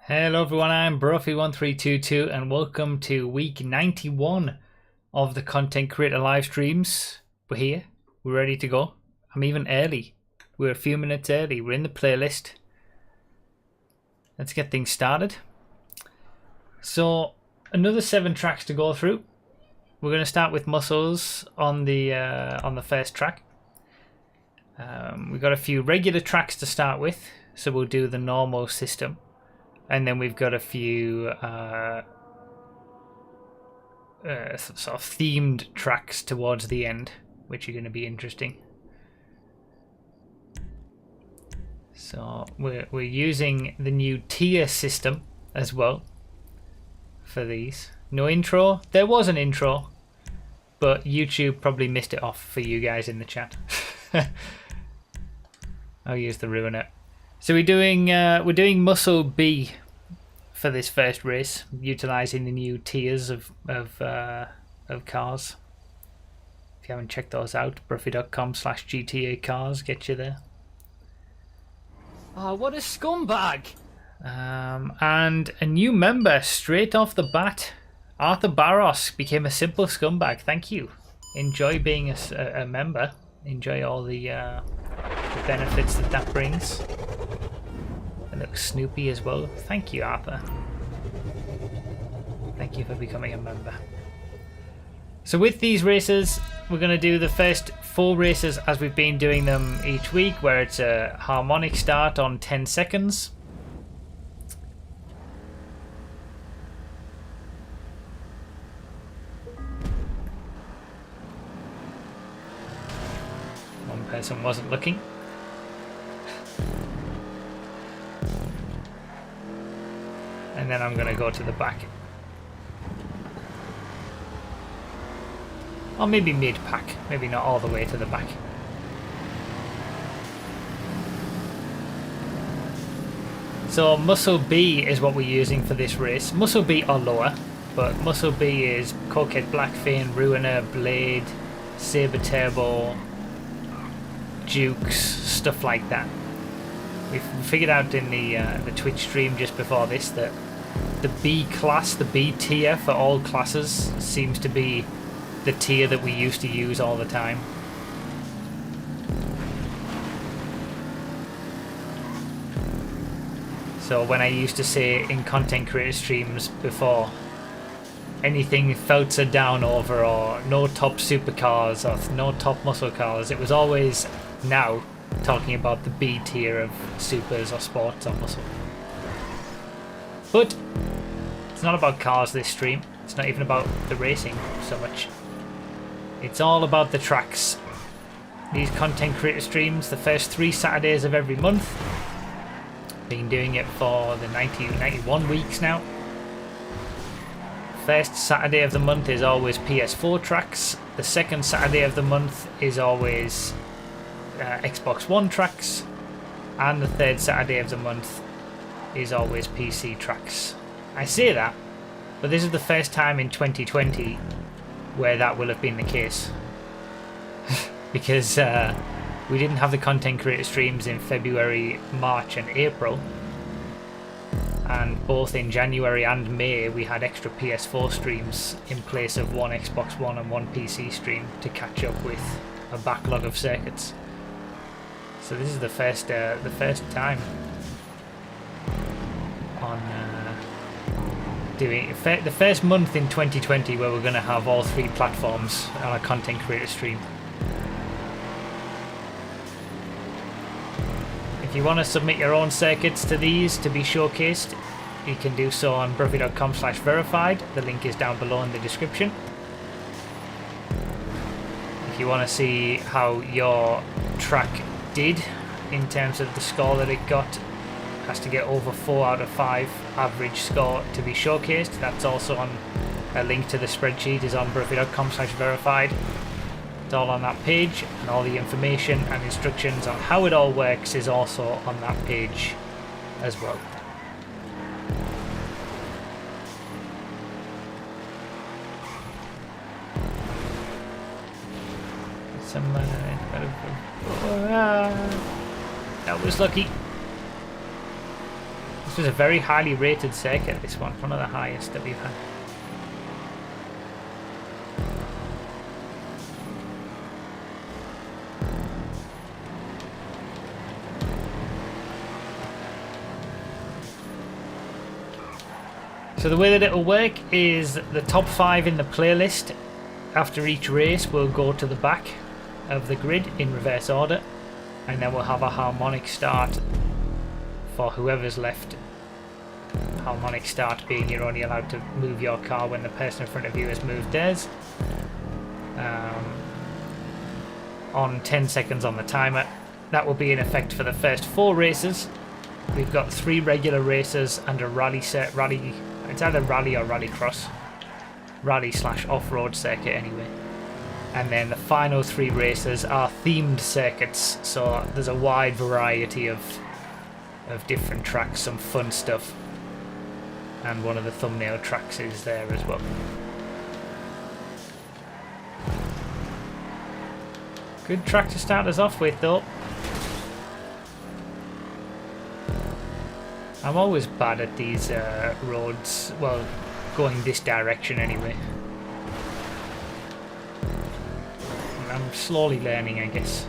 Hello everyone, I'm Bruffy1322 and welcome to week 91 of the Content Creator live streams. We're here, we're ready to go. I'm even early. We're a few minutes early, we're in the playlist. Let's get things started. So, another 7 tracks to go through. We're going to start with Muscles on the first track. We've got a few regular tracks to start with, so we'll do the normal system. And then we've got a few sort of themed tracks towards the end, which are going to be interesting. So we're using the new tier system as well for these. No intro. There was an intro, but YouTube probably missed it off for you guys in the chat. I'll use the ruiner. So we're doing Muscle B for this first race, utilizing the new tiers of cars. If you haven't checked those out, bruffy.com/GTA cars get you there. Oh, what a scumbag! And a new member straight off the bat. Arthur Barros became a simple scumbag. Thank you. Enjoy being a member. Enjoy all the benefits that brings. It looks Snoopy as well. Thank you, Arthur. Thank you for becoming a member. So with these races, we're going to do the first 4 races as we've been doing them each week, where it's a harmonic start on 10 seconds. One person wasn't looking. And then I'm going to go to the back. Or maybe mid-pack. Maybe not all the way to the back. So Muscle B is what we're using for this race. Muscle B or lower. But Muscle B is Coquette Blackfin, Ruiner, Blade, Saber Turbo, Dukes, stuff like that. We figured out in the Twitch stream just before this that the B class, the B tier for all classes, seems to be the tier that we used to use all the time. So when I used to say in content creator streams before, anything Feltzer down over or no top supercars or no top muscle cars, it was always now talking about the B tier of supers or sports or muscle. But it's not about cars this stream. It's not even about the racing so much. It's all about the tracks. These content creator streams, the first 3 Saturdays of every month. Been doing it for the 91 weeks now. First Saturday of the month is always PS4 tracks. The second Saturday of the month is always Xbox One tracks, and the third Saturday of the month is always PC tracks. I say that, but this is the first time in 2020 where that will have been the case. Because we didn't have the content creator streams in February, March and April, and both in January and May we had extra PS4 streams in place of one Xbox One and one PC stream to catch up with a backlog of circuits. So this is the first time on doing the first month in 2020 where we're going to have all 3 platforms on a content creator stream. If you want to submit your own circuits to these to be showcased, you can do so on bruffy.com/verified. The link is down below in the description. If you want to see how your track did in terms of the score that it got, has to get over 4 out of 5 average score to be showcased. That's also on a link to the spreadsheet is on bruffy.com/verified. It's all on that page, and all the information and instructions on how it all works is also on that page as well. That was lucky. This was a very highly rated circuit, this one of the highest that we've had. So the way that it'll work is the top 5 in the playlist after each race will go to the back of the grid in reverse order, and then we'll have a harmonic start for whoever's left. Harmonic start being you're only allowed to move your car when the person in front of you has moved theirs. On 10 seconds on the timer. That will be in effect for the first 4 races. We've got 3 regular races and a rally set. It's either rally or rallycross. Rally/off-road circuit anyway. And then the final 3 races are themed circuits, so there's a wide variety of different tracks, some fun stuff. And one of the thumbnail tracks is there as well. Good track to start us off with though. I'm always bad at these roads, well, going this direction anyway. I'm slowly learning, I guess.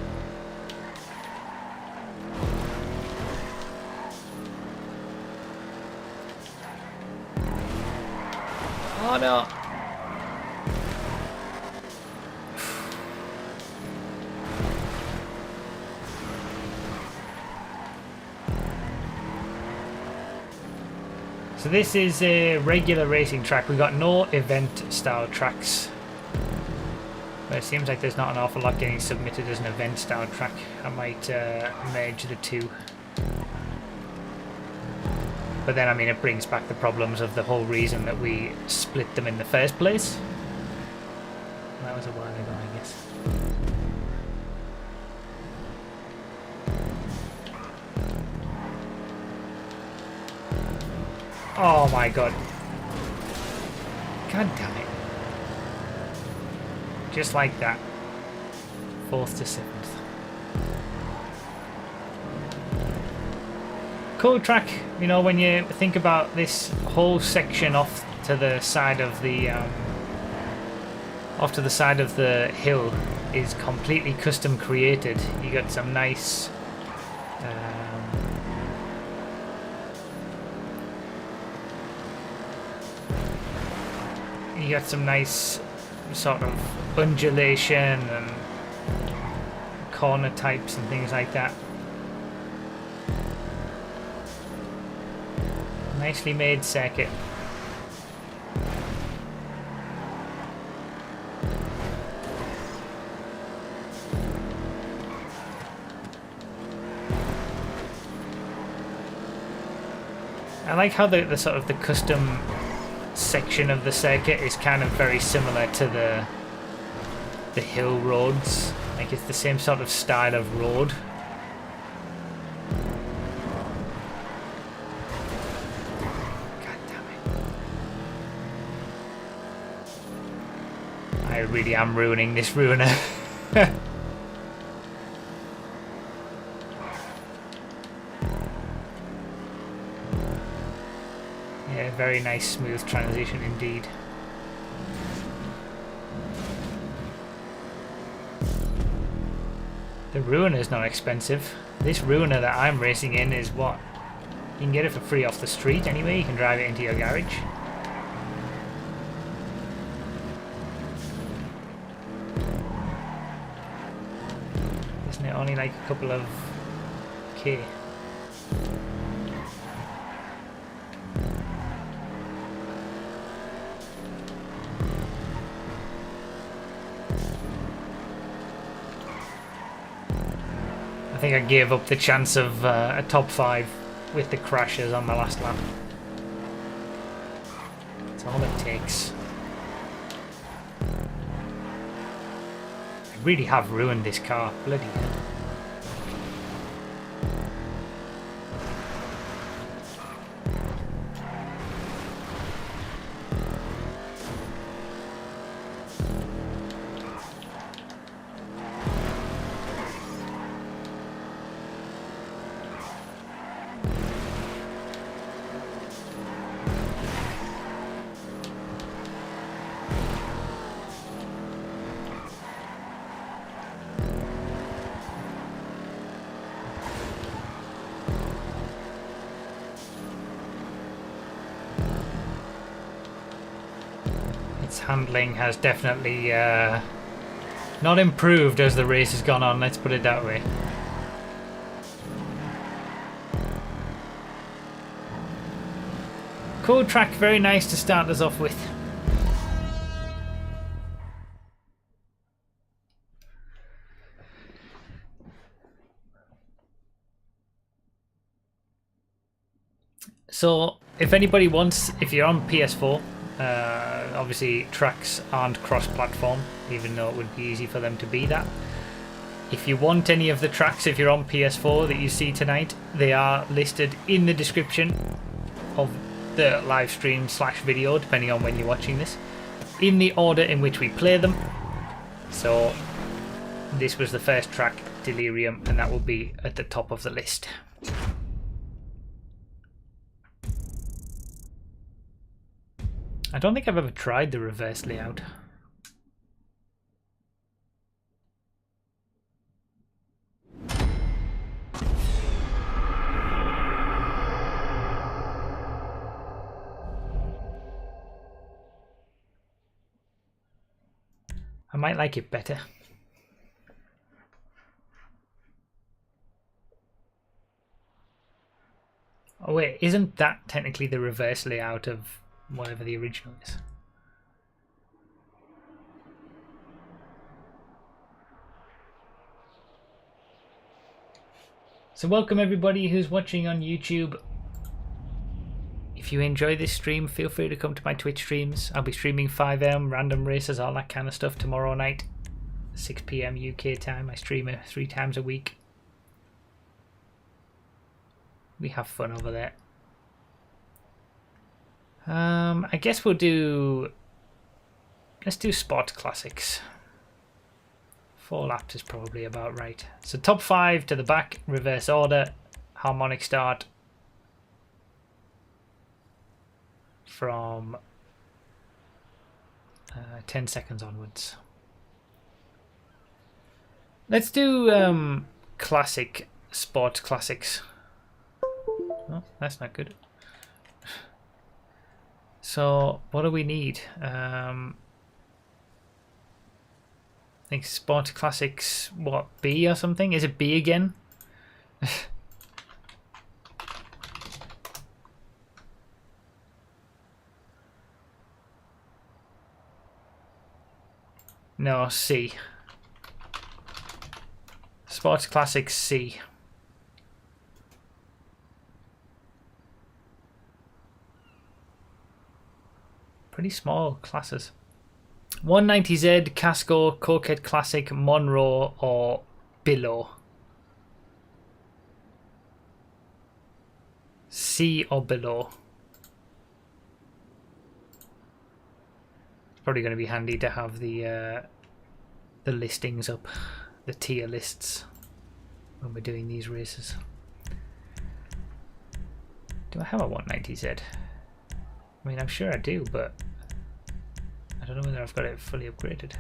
Oh no! So this is a regular racing track. We got no event style tracks. But it seems like there's not an awful lot getting submitted as an event style track. I might merge the two. But then, I mean, it brings back the problems of the whole reason that we split them in the first place. That was a while ago, I guess. Oh my god. God damn it. Just like that. 4th to 7th. Cool track, you know, when you think about this whole section off to the side of the hill is completely custom created. You got some nice sort of undulation and corner types and things like that. Nicely made circuit. I like how the sort of the custom section of the circuit is kind of very similar to the hill roads. Like it's the same sort of style of road. God damn it. I really am ruining this ruiner. Yeah, very nice smooth transition indeed. The ruiner's not expensive. This ruiner that I'm racing in is what? You can get it for free off the street anyway. You can drive it into your garage. Isn't it only like a couple of K? I think I gave up the chance of a top 5 with the crashes on the last lap. That's all it takes. I really have ruined this car. Bloody hell. handling has definitely not improved as the race has gone on, let's put it that way. Cool track, very nice to start us off with. So, if anybody wants, if you're on PS4, obviously tracks aren't cross-platform, even though it would be easy for them to be that. If you want any of the tracks, if you're on PS4 that you see tonight, they are listed in the description of the live stream / video, depending on when you're watching this, in the order in which we play them. So this was the first track, Delirium, and that will be at the top of the list. I don't think I've ever tried the reverse layout. I might like it better. Oh wait, isn't that technically the reverse layout of whatever the original is? So welcome everybody who's watching on YouTube. If you enjoy this stream, feel free to come to my Twitch streams. I'll be streaming 5 AM, random races, all that kind of stuff tomorrow night. 6 PM UK time. I stream it 3 times a week. We have fun over there. I guess we'll do... Let's do Sport Classics. 4 laps is probably about right. So top 5 to the back, reverse order, harmonic start. From 10 seconds onwards. Let's do classic sport classics. Oh, that's not good. So what do we need? I think sport classics, what, B or something? Is it B again? No, C. Sports Classics C. Pretty small classes. 190Z, Casco, Coquette Classic, Monroe, or below. C or below. Probably going to be handy to have the listings up, the tier lists, when we're doing these races. Do I have a 190Z? I mean, I'm sure I do, but I don't know whether I've got it fully upgraded.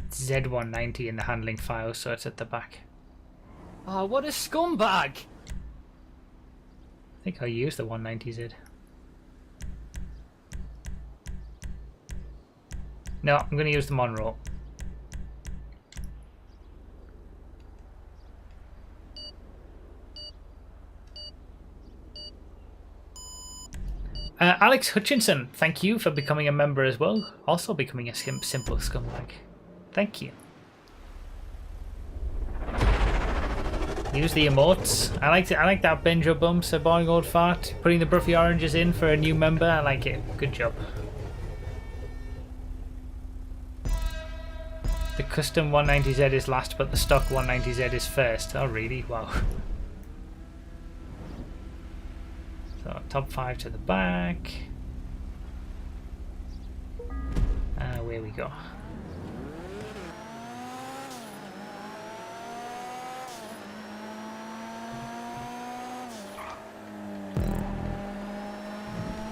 It's Z190 in the handling file, so it's at the back. Oh, what a scumbag! I think I'll use the 190Z. No, I'm going to use the Monroe. Alex Hutchinson, thank you for becoming a member as well. Also becoming a simple scumbag. Thank you. Use the emotes. I like that Benjo bumps, a boring old fart. Putting the Bruffy oranges in for a new member. I like it. Good job. The custom 190Z is last, but the stock 190Z is first. Oh, really? Wow. So, top 5 to the back. Where we go.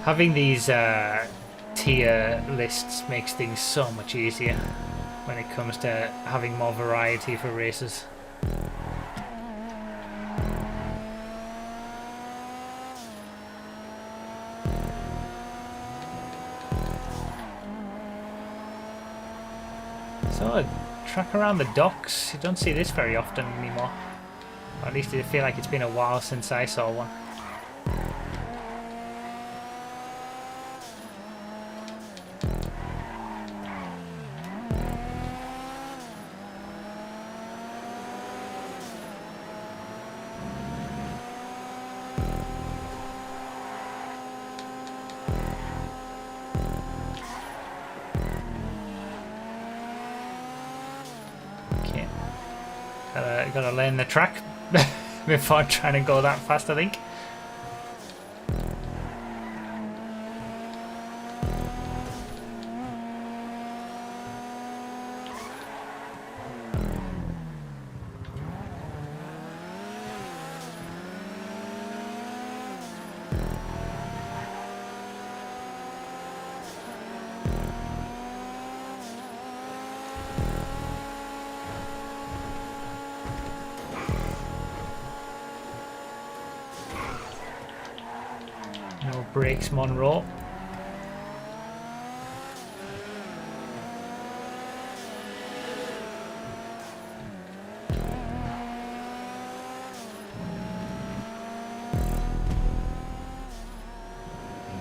Having these tier lists makes things so much easier when it comes to having more variety for races. So a track around the docks, you don't see this very often anymore. Or at least I feel like it's been a while since I saw one. Gotta learn the track before trying to go that fast, I think. No brakes, Monroe.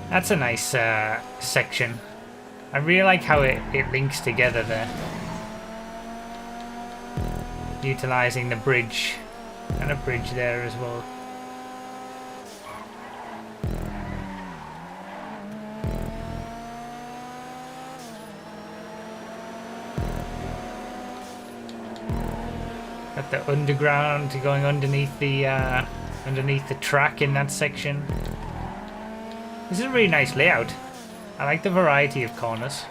That's a nice section. I really like how it links together there. Utilising the bridge and a bridge there as well. Got the underground going underneath the track in that section. This is a really nice layout. I like the variety of corners.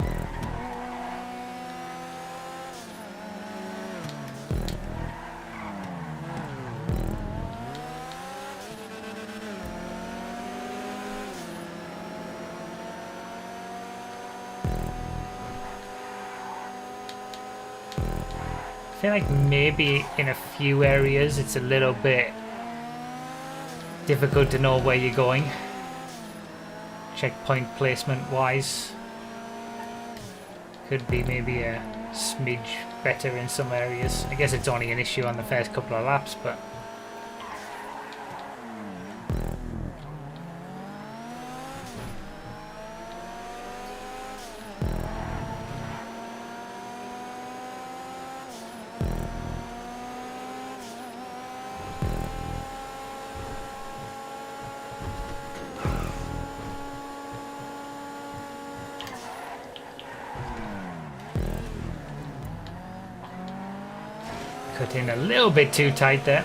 I feel like maybe in a few areas it's a little bit difficult to know where you're going. Checkpoint placement wise. Could be maybe a smidge better in some areas. I guess it's only an issue on the first couple of laps, but cut in a little bit too tight there.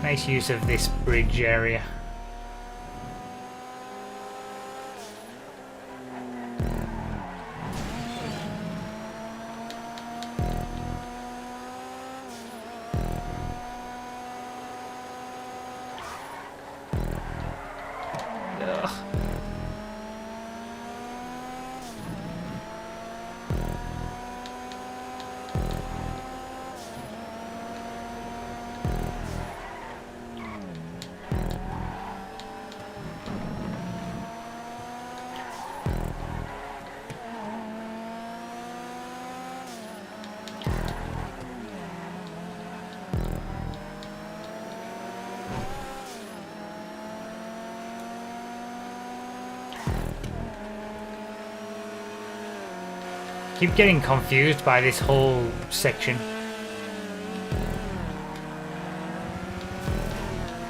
Nice use of this bridge area. Keep getting confused by this whole section.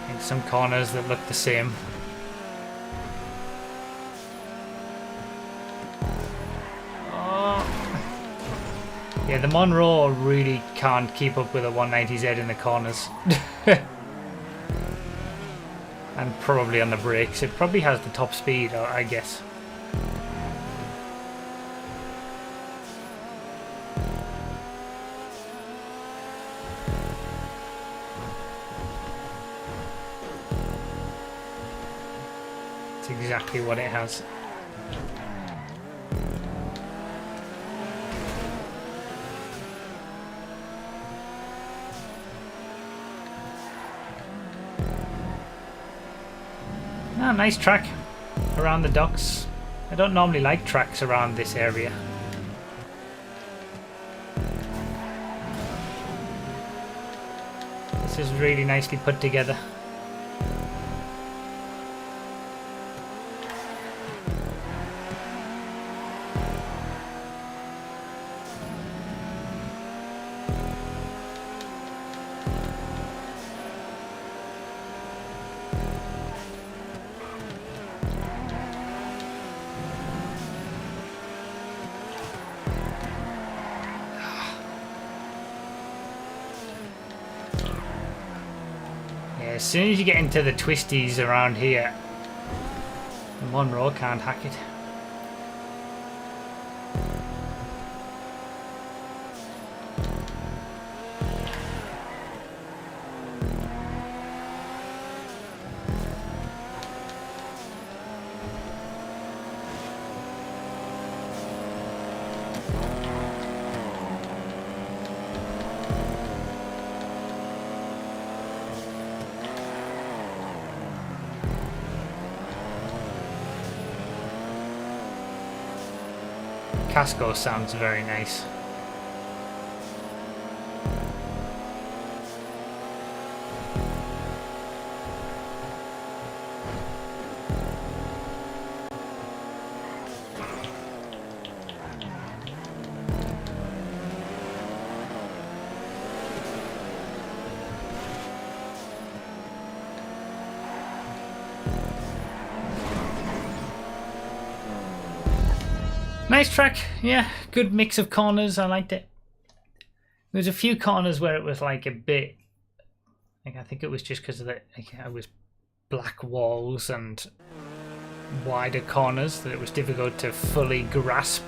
In some corners that look the same. Oh. Yeah, the Monroe really can't keep up with a 190Z in the corners. And probably on the brakes. It probably has the top speed, I guess. Exactly what it has. Ah, nice track. around the docks. I don't normally like tracks around this area. This is really nicely put together. As soon as you get into the twisties around here, Monroe can't hack it. Casco sounds very nice. Nice track, yeah, good mix of corners, I liked it. There was a few corners where it was like a bit, like I think it was just because of the, like, it was black walls and wider corners that it was difficult to fully grasp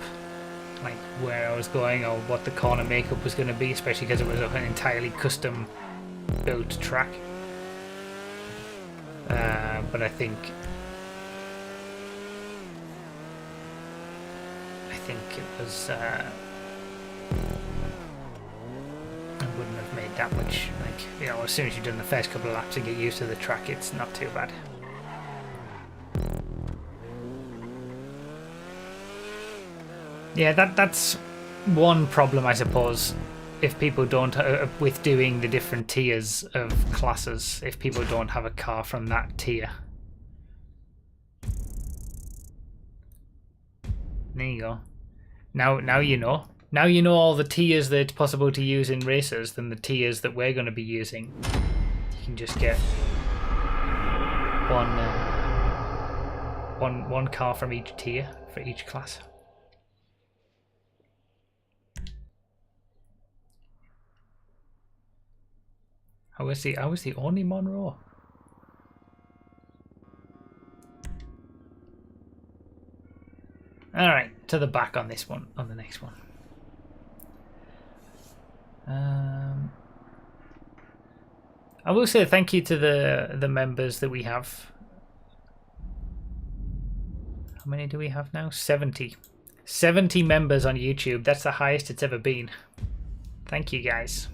like where I was going or what the corner makeup was going to be, especially because it was an entirely custom built track. But I think it was I wouldn't have made that much, like, you know, as soon as you've done the first couple of laps and get used to the track, it's not too bad. Yeah, that's one problem, I suppose, if people don't with doing the different tiers of classes, if people don't have a car from that tier. There you go. Now you know. Now you know all the tiers that it's possible to use in races than the tiers that we're going to be using. You can just get one car from each tier for each class. I was the only Monroe. All right, to the back on this one, on the next one. I will say thank you to the members that we have. How many do we have now? 70. 70 members on YouTube. That's the highest it's ever been. Thank you, guys.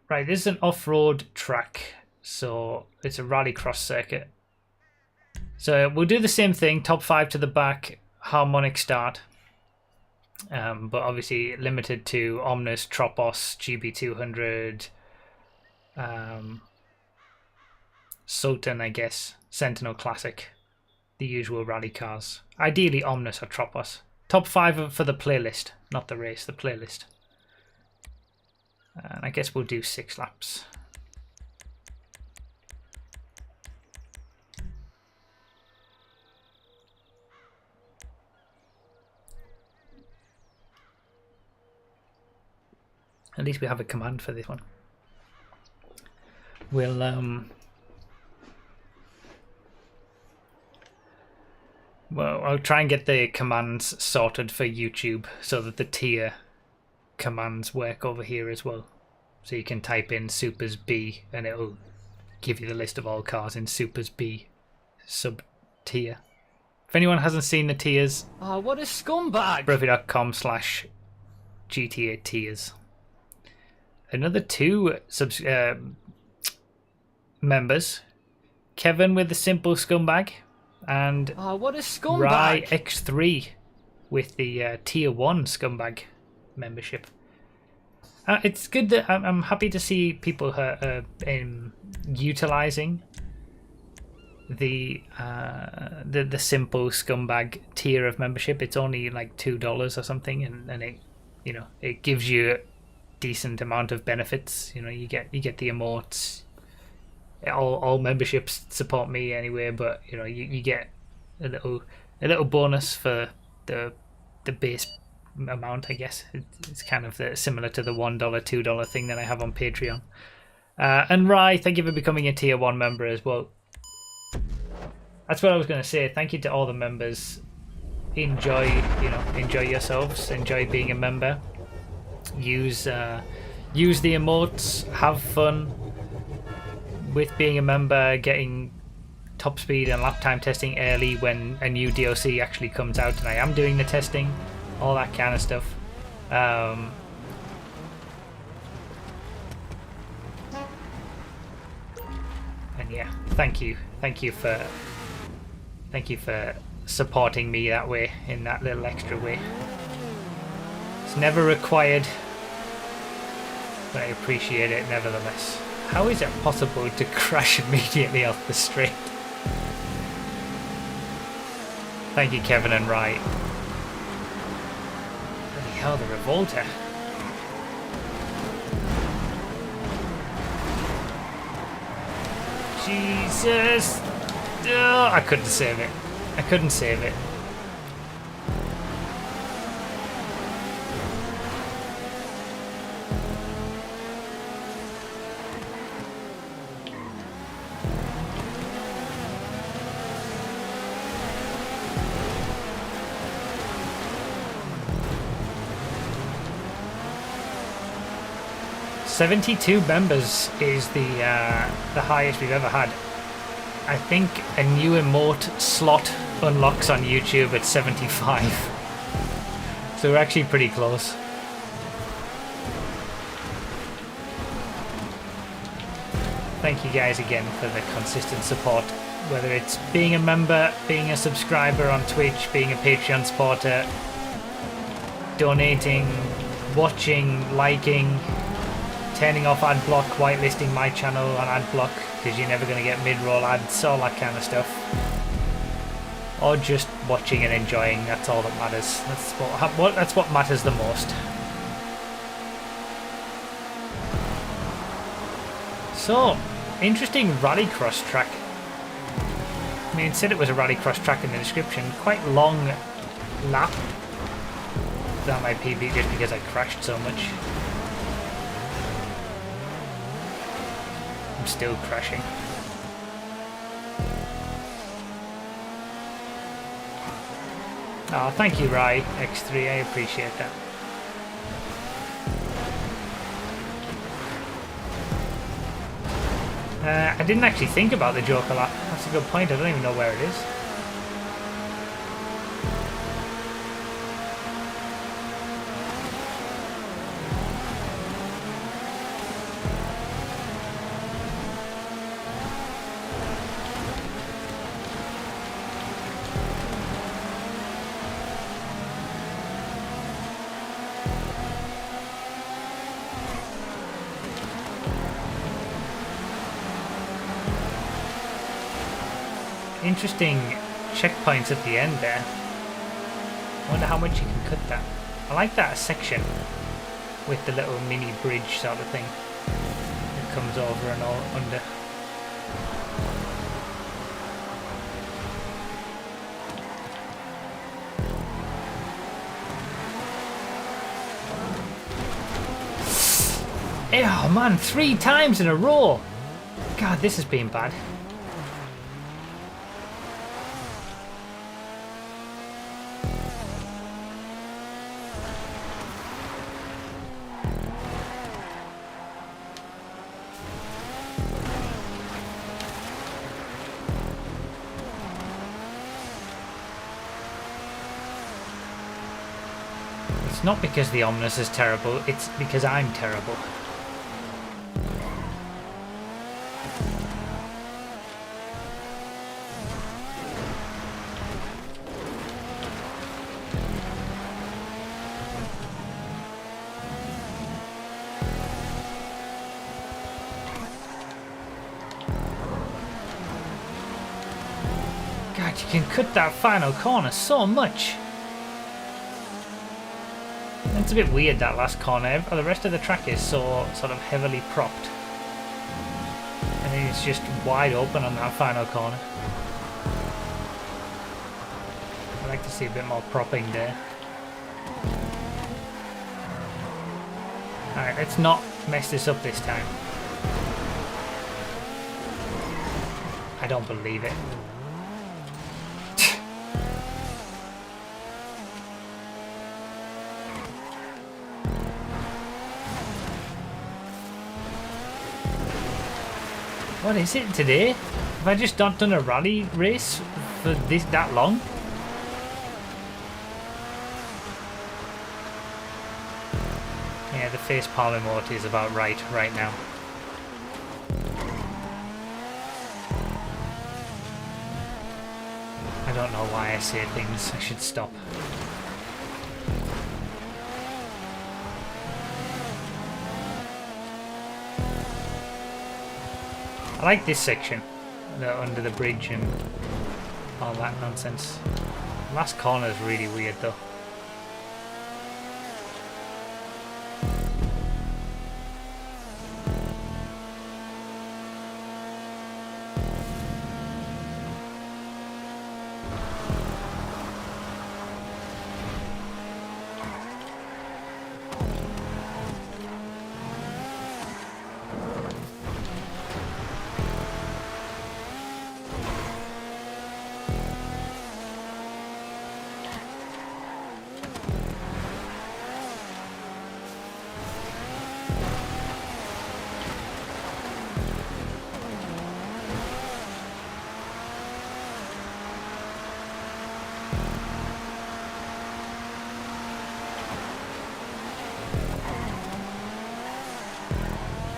Right, this is an off-road track, so it's a rallycross circuit. So we'll do the same thing, top 5 to the back, harmonic start. But obviously limited to Omnis, Tropos, GB200, Sultan, I guess, Sentinel Classic, the usual rally cars. Ideally Omnis or Tropos. Top 5 for the playlist, not the race, the playlist. And I guess we'll do 6 laps. At least we have a command for this one. We'll well, I'll try and get the commands sorted for YouTube so that the tier commands work over here as well. So you can type in Supers B and it'll give you the list of all cars in Supers B sub tier. If anyone hasn't seen the tiers, Oh, what a scumbag! Brovy.com/GTA tiers. Another 2 members Kevin with the simple scumbag, and What a scumbag! Rye X3 with the tier 1 scumbag membership. It's good that I'm happy to see people utilizing the simple scumbag tier of membership. It's only like $2 or something, and it, you know, it gives you a decent amount of benefits. You know, you get the emotes. All memberships support me anyway, but you know, you get a little bonus for the base amount, I guess. It's kind of similar to the $1, $2 thing that I have on Patreon. And Rye, thank you for becoming a tier 1 member as well. That's what I was going to say. Thank you to all the members. Enjoy yourselves. Enjoy being a member. Use the emotes. Have fun with being a member. Getting top speed and lap time testing early when a new DLC actually comes out, and I am doing the testing. All that kind of stuff. And yeah, thank you for supporting me that way, in that little extra way. It's never required, but I appreciate it nevertheless. How is it possible to crash immediately off the straight? Thank you, Kevin and Wright. Bloody hell, the Revolter. Jesus! Oh, I couldn't save it. I couldn't save it. "72 members is the highest we've ever had. I think a new emote slot unlocks on YouTube at 75. So we're actually pretty close. Thank you guys again for the consistent support. Whether it's being a member, being a subscriber on Twitch, being a Patreon supporter, donating, watching, liking, turning off ad block, whitelisting my channel on ad block because you're never going to get mid-roll ads, all that kind of stuff. Or just watching and enjoying, that's all that matters. That's what matters the most. So, interesting rallycross track. I mean, it said it was a rallycross track in the description. Quite long lap. That might be just because I crashed so much. I'm still crashing. Oh, thank you, Rye X3. I appreciate that. I didn't actually think about the Joker lap. That's a good point. I don't even know where it is. Interesting checkpoints at the end there. I wonder how much you can cut that. I like that section with the little mini bridge sort of thing that comes over and all under. Oh man, 3 times in a row! God, this has been bad. It's not because the Omnus is terrible, it's because I'm terrible. God, you can cut that final corner so much. It's a bit weird, that last corner. The rest of the track is so sort of heavily propped. And then it's just wide open on that final corner. I'd like to see a bit more propping there. Alright, let's not mess this up this time. I don't believe it. What is it today? Have I just not done a rally race for that long? Yeah, the facepalm emote is about right now. I don't know why I say things. I should stop. I like this section, under the bridge and all that nonsense. Last corner is really weird though.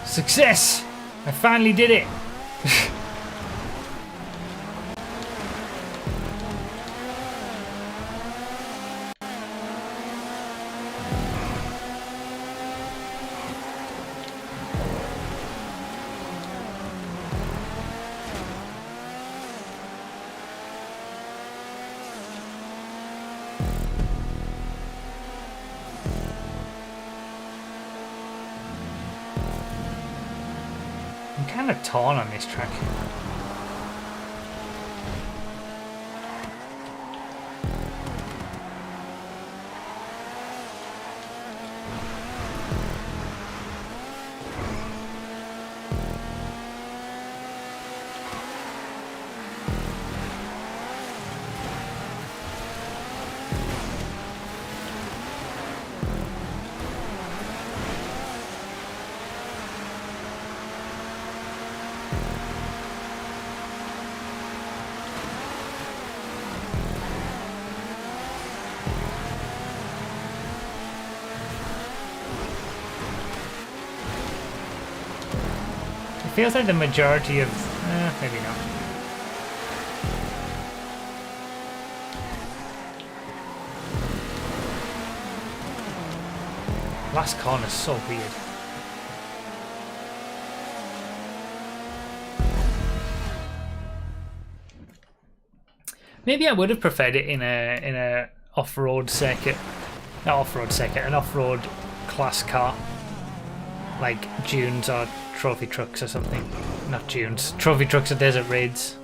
Success! I finally did it! Kind of torn on this track. Feels like the majority of... maybe not. Last corner's so weird. Maybe I would have preferred it in a off-road circuit. Not off-road circuit, an off-road class car. Like Dunes or Trophy Trucks or something. Not Dunes. Trophy Trucks or Desert Raids.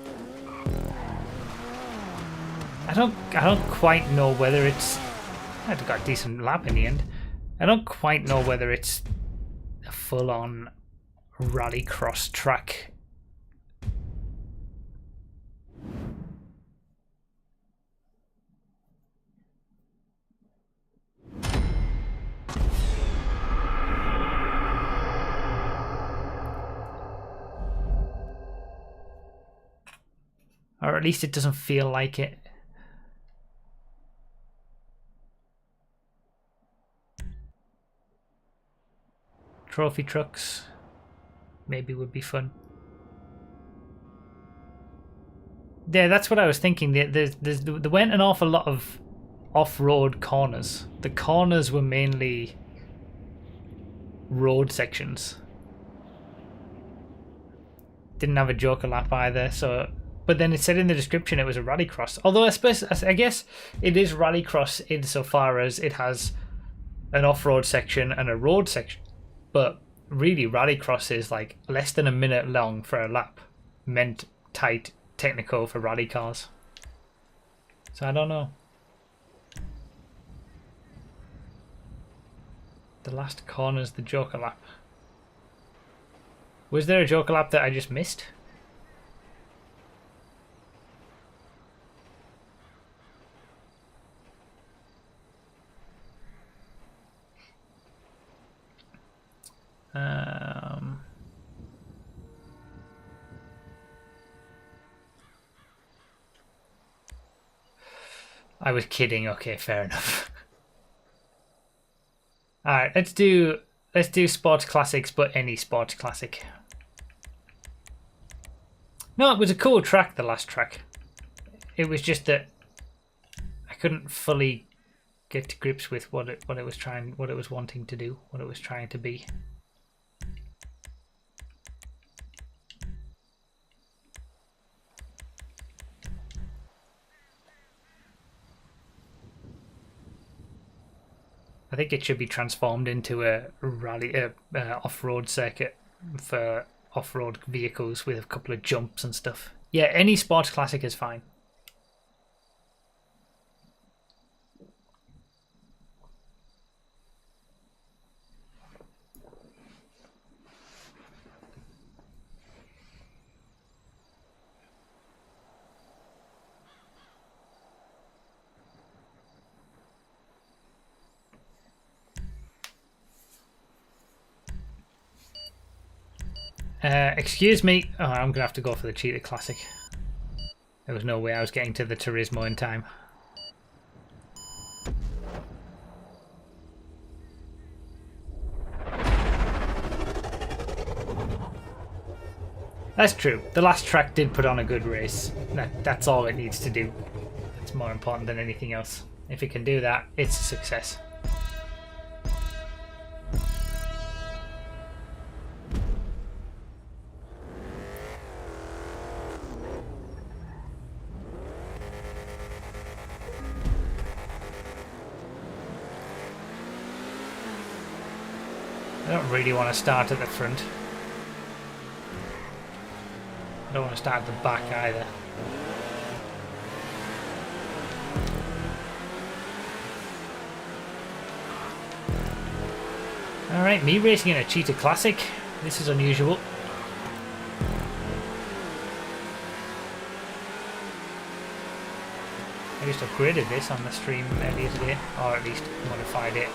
I don't quite know whether it's... I've got a decent lap in the end. I don't quite know whether it's a full-on rallycross track. Or at least it doesn't feel like it. Trophy trucks maybe would be fun. Yeah, that's what I was thinking. There went an awful lot of off-road corners. The corners were mainly road sections. Didn't have a joker lap either, so But then it said in the description it was a rallycross. Although I guess it is rallycross insofar as it has an off-road section and a road section. But really, rallycross is like less than a minute long for a lap. Meant tight, technical for rally cars. So I don't know. The last corner's the Joker lap. Was there a Joker lap that I just missed? I was kidding. Okay, fair enough. All right, let's do sports classics, but any sports classic. No, it was a cool track. The last track. It was just that I couldn't fully get to grips with what it was wanting to do, what it was trying to be. I think it should be transformed into a off-road circuit for off-road vehicles with a couple of jumps and stuff. Yeah, any sports classic is fine. Excuse me. Oh, I'm gonna have to go for the Cheetah Classic. There was no way I was getting to the Turismo in time. That's true. The last track did put on a good race. That's all it needs to do. It's more important than anything else. If it can do that, it's a success. I don't really want to start at the front. I don't want to start at the back either. Alright, me racing in a Cheetah Classic. This is unusual. I just upgraded this on the stream earlier today, or at least modified it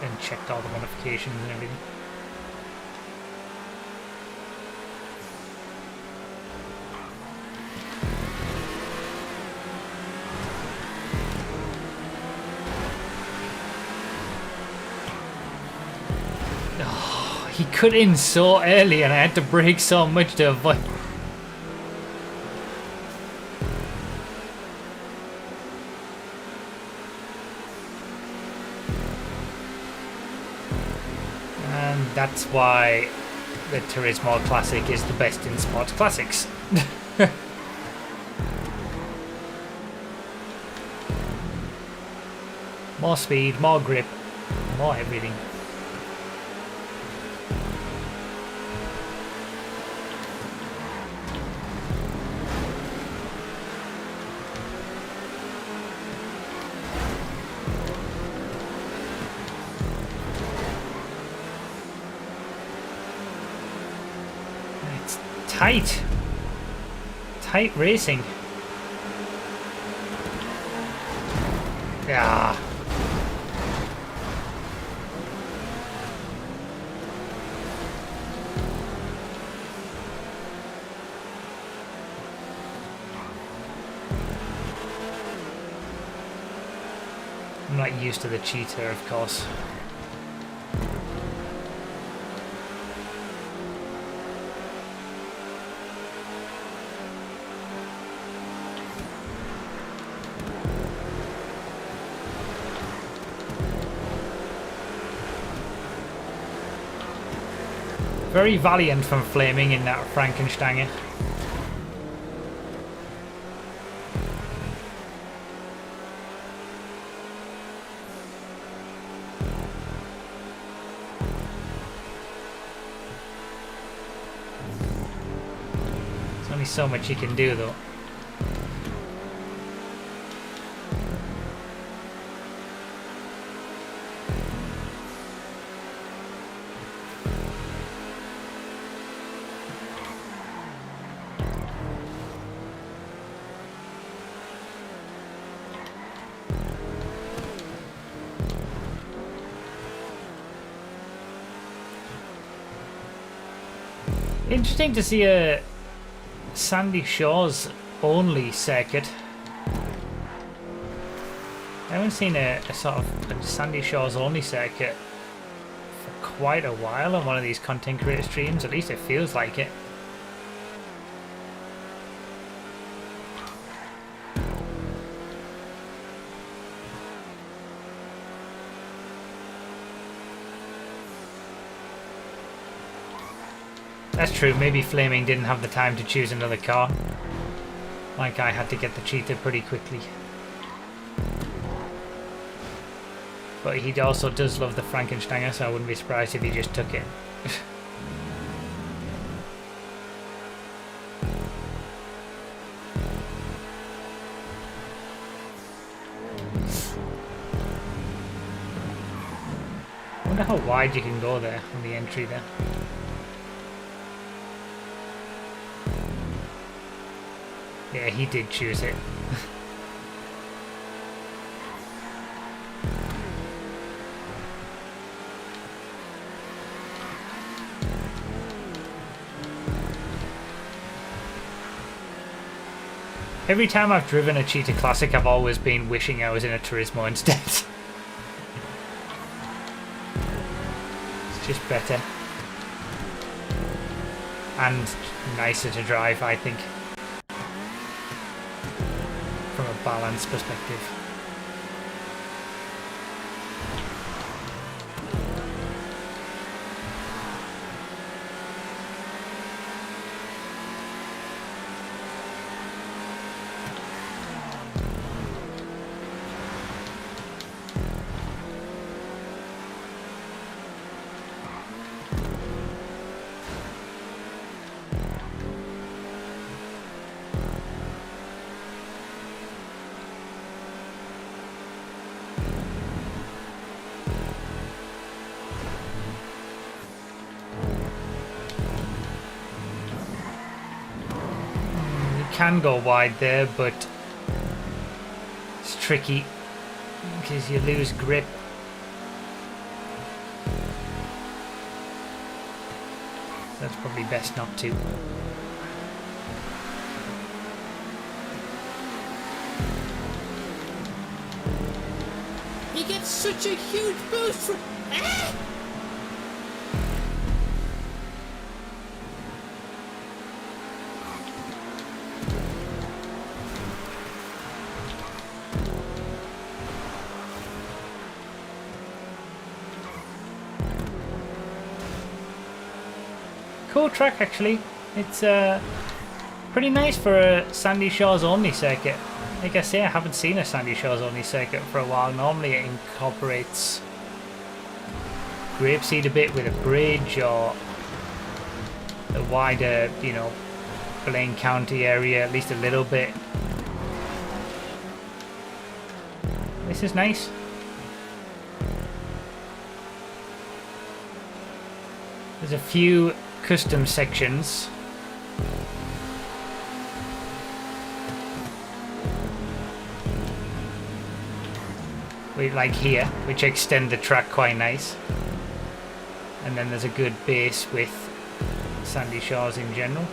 and checked all the modifications and everything. Oh, he cut in so early and I had to brake so much to avoid. That's why the Turismo Classic is the best in sports classics. More speed, more grip, more everything. Tight racing. Yeah. I'm not used to the Cheetah, of course. Very valiant from Flaming in that Frankensteiner. so much you can do though. Interesting to see a Sandy Shores only circuit. I haven't seen a sort of a Sandy Shores only circuit for quite a while on one of these content creator streams, at least it feels like it. That's true, maybe Flaming didn't have the time to choose another car. Like I had to get the Cheetah pretty quickly. But he also does love the Frankensteiner, so I wouldn't be surprised if he just took it. I wonder how wide you can go there on the entry there. Yeah, he did choose it. Every time I've driven a Cheetah Classic, I've always been wishing I was in a Turismo instead. It's just better. And nicer to drive, I think. From a balance perspective. Can go wide there, but it's tricky because you lose grip. That's probably best not to. He gets such a huge boost from... Ah! Cool track actually. It's pretty nice for a Sandy Shores only circuit. Like I say, I haven't seen a Sandy Shores only circuit for a while. Normally it incorporates Grapeseed a bit with a bridge or a wider, you know, Blaine County area, at least a little bit. This is nice. There's a few custom sections. Like here, which extend the track quite nice. And then there's a good base with Sandy Shores in general.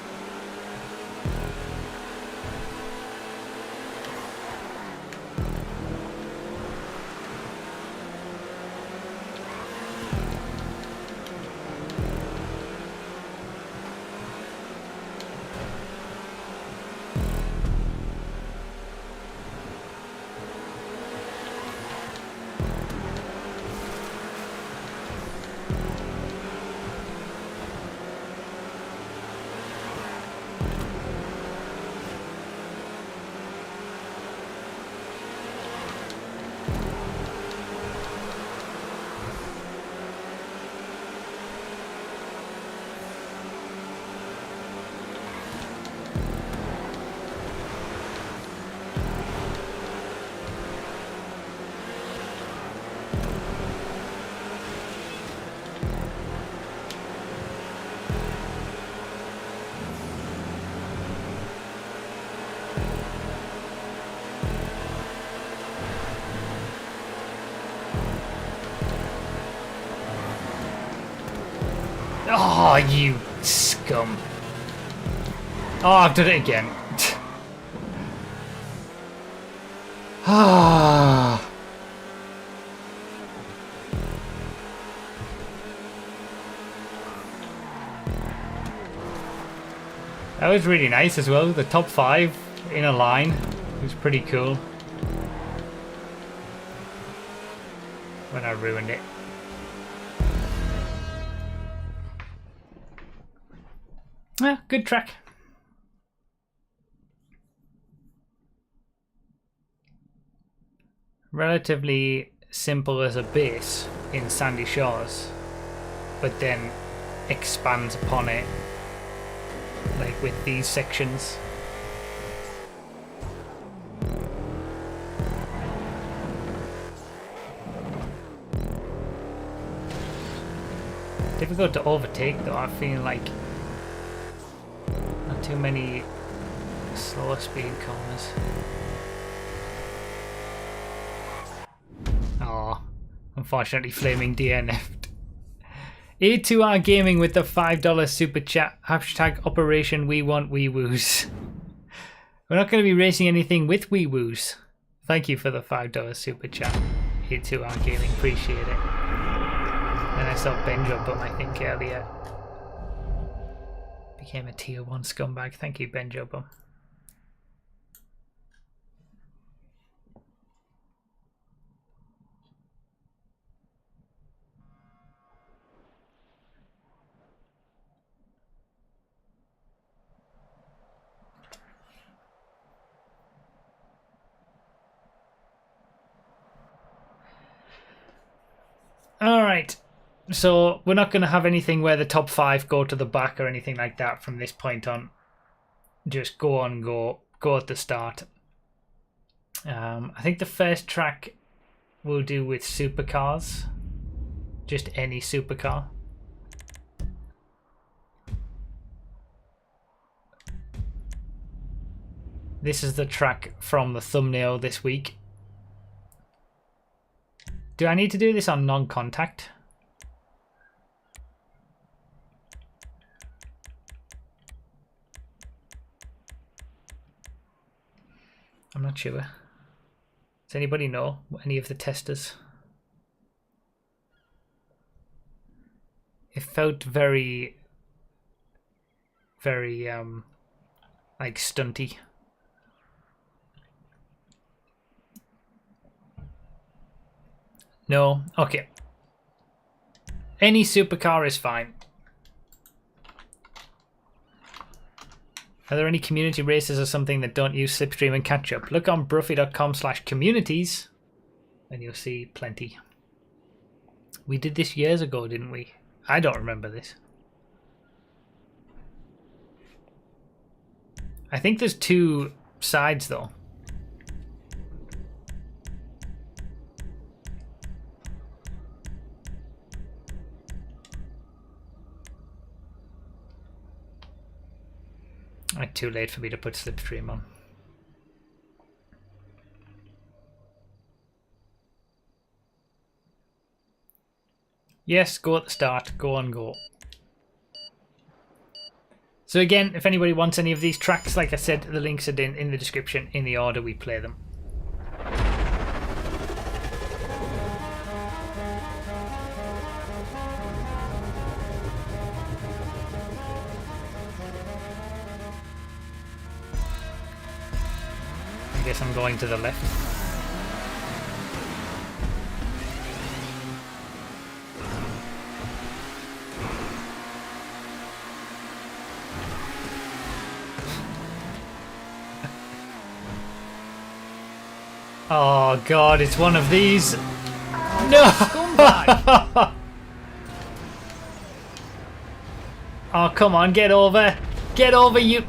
Oh, you scum. Oh, I've done it again. Ah. That was really nice as well. The top 5 in a line. It was pretty cool. When I ruined it. Yeah, good track. Relatively simple as a base in Sandy Shores, but then expands upon it, like with these sections. Difficult to overtake though. I feel like not too many slower speed corners. Oh, unfortunately Flaming DNF'd. A2R Gaming with the $5 super chat. Hashtag Operation We Want Wee Woos. We're not going to be racing anything with Wee Woos. Thank you for the $5 super chat. A2R Gaming, appreciate it. And I saw Benjo Bum, I think, earlier. Became a tier 1 scumbag. Thank you, Benjo Bum. Alright, so we're not going to have anything where the top 5 go to the back or anything like that from this point on. Just go on, go at the start. I think the first track we'll do with supercars. Just any supercar. This is the track from the thumbnail this week. Do I need to do this on non-contact? I'm not sure. Does anybody know? Any of the testers? It felt very, very, like stunty. No? Okay. Any supercar is fine. Are there any community races or something that don't use Slipstream and catch up? Look on bruffy.com/communities and you'll see plenty. We did this years ago, didn't we? I don't remember this. I think there's 2 sides though. Too late for me to put Slipstream on. Yes, go at the start. Go on, go. So again, if anybody wants any of these tracks, like I said, the links are in the description in the order we play them. I guess I'm going to the left. Oh god, it's one of these. No! Oh, come on, get over. Get over, you.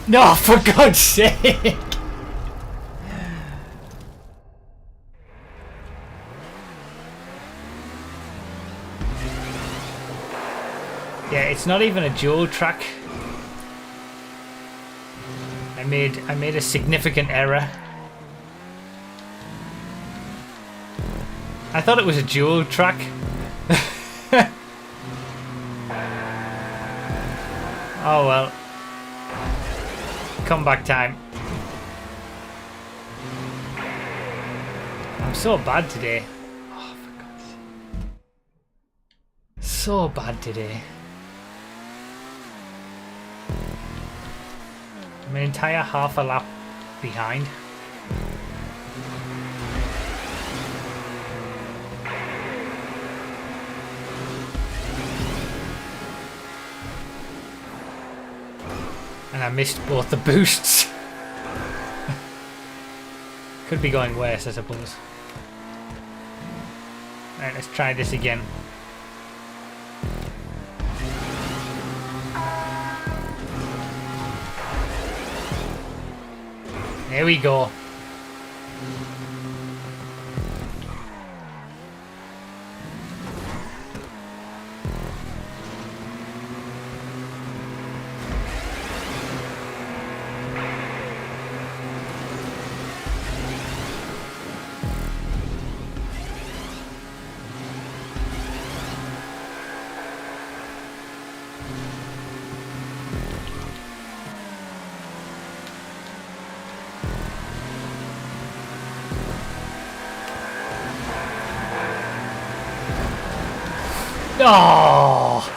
No, for God's sake! Yeah, it's not even a dual track. I made a significant error. I thought it was a dual track. Oh well. Comeback time. I'm so bad today. Oh, for God's sake. So bad today. I'm an entire half a lap behind. And I missed both the boosts. Could be going worse, I suppose. Alright, let's try this again. There we go. Oh,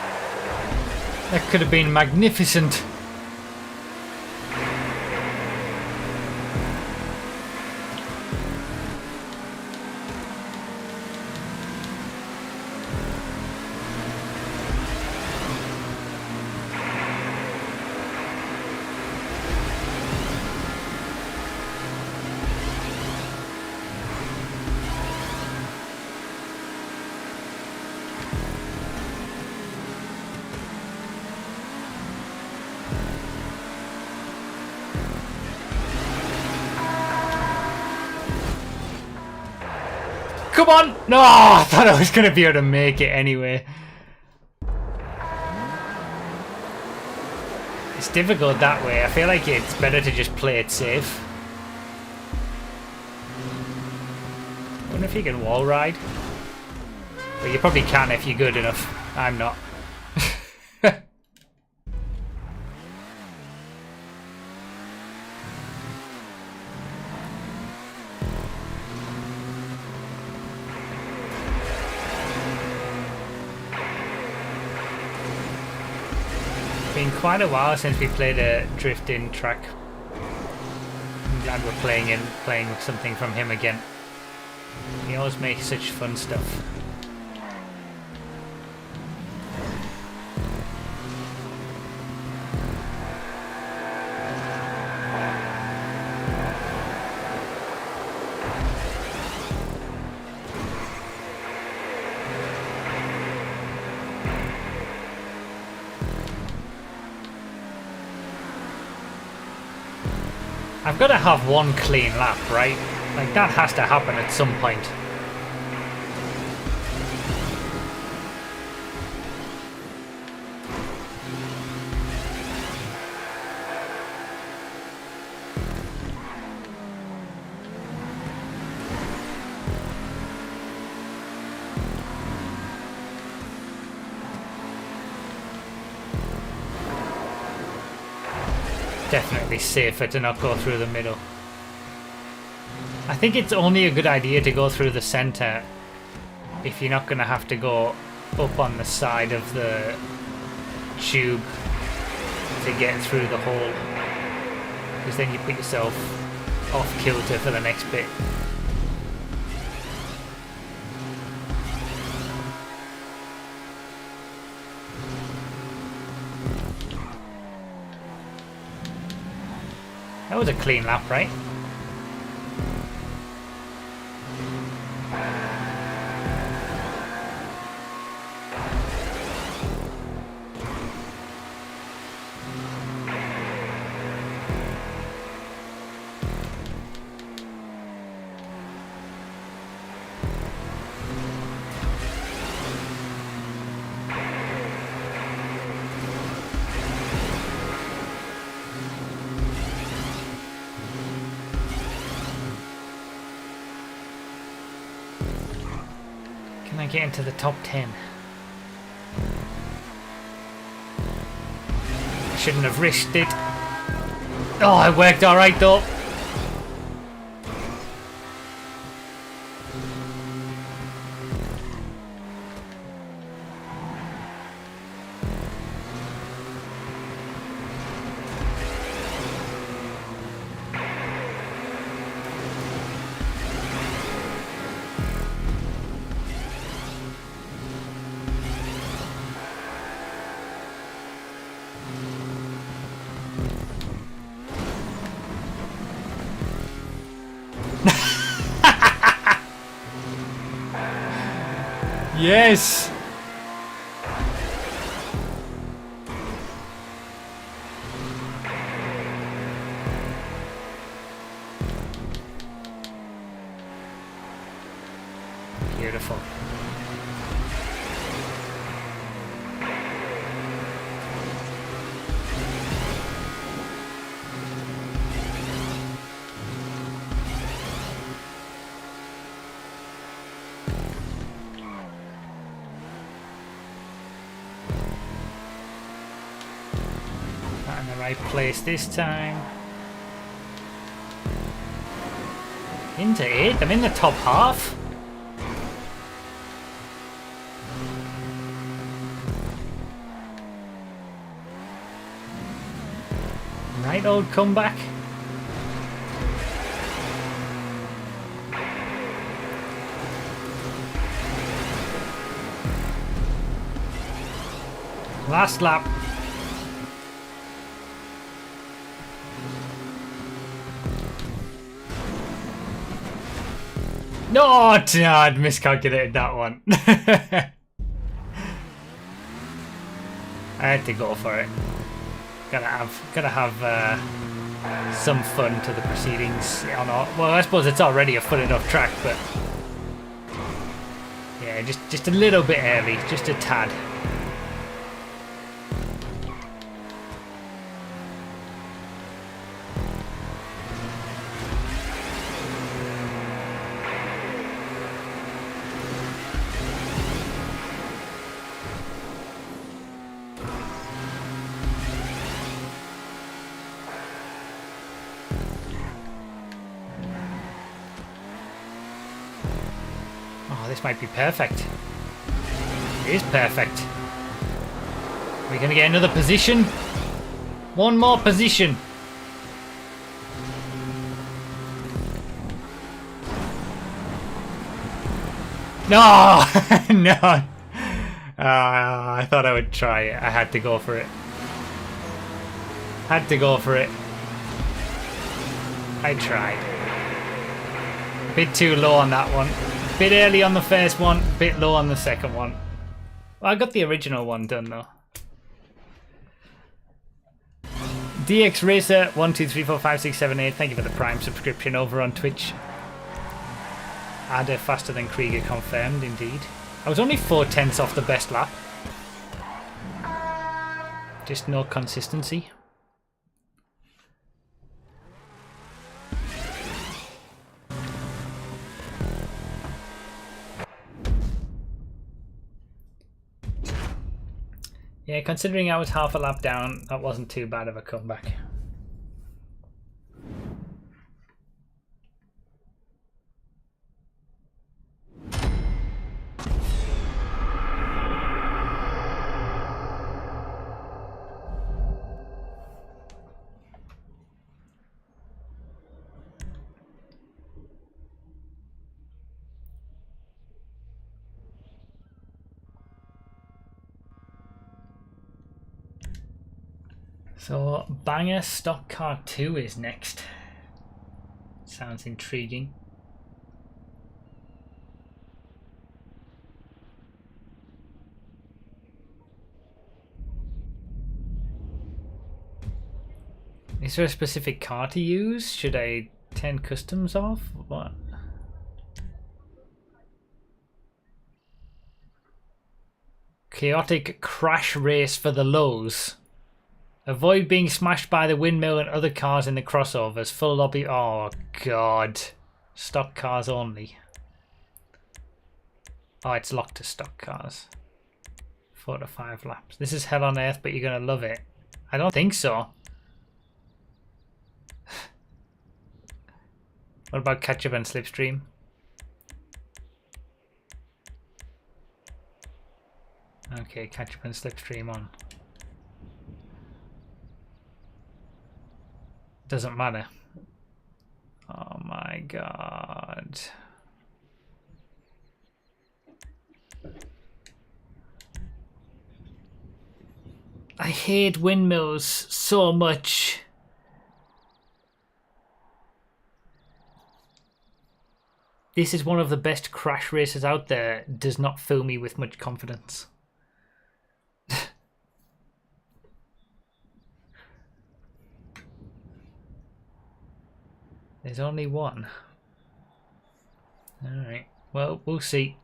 that could have been magnificent. Come on! No, I thought I was going to be able to make it anyway. It's difficult that way. I feel like it's better to just play it safe. I wonder if you can wall ride. Well, you probably can if you're good enough. I'm not. Been quite a while since we played a drifting track. I'm glad we're playing something from him again. He always makes such fun stuff. I've got to have one clean lap, right? Like, that has to happen at some point. Definitely safer to not go through the middle. I think it's only a good idea to go through the center if you're not going to have to go up on the side of the tube to get through the hole, because then you put yourself off kilter for the next bit. That was a clean lap, right? I get into the top 10? I shouldn't have risked it. Oh, it worked alright though. Yes! Beautiful. Not in the right place this time. Into 8th? I'm in the top half. Right, old comeback. Last lap. No, I'd miscalculated that one. I had to go for it. Gotta have some fun to the proceedings. Well, I suppose it's already a fun enough track, but yeah, just a little bit early, just a tad. Oh, this might be perfect. It is perfect. Are we going to get another position? One more position. No! No! I thought I would try it. I had to go for it. Had to go for it. I tried. Bit too low on that one. Bit early on the first one, bit low on the second one. Well, I got the original one done though. DX Racer 1234567 thank you for the Prime subscription over on Twitch. Adder faster than Krieger confirmed, indeed. I was only 4/10 off the best lap. Just no consistency. Yeah, considering I was half a lap down, that wasn't too bad of a comeback. So, Banger Stock Car 2 is next. Sounds intriguing. Is there a specific car to use? Should I turn customs off? What? Chaotic crash race for the lows. Avoid being smashed by the windmill and other cars in the crossovers. Full lobby. Oh, God. Stock cars only. Oh, it's locked to stock cars. 4 to 5 laps. This is hell on earth, but you're going to love it. I don't think so. What about catch up and slipstream? Okay, catch up and slipstream on. Doesn't matter. Oh my god. I hate windmills so much. This is one of the best crash races out there. Does not fill me with much confidence. There's only one. Alright, well, we'll see.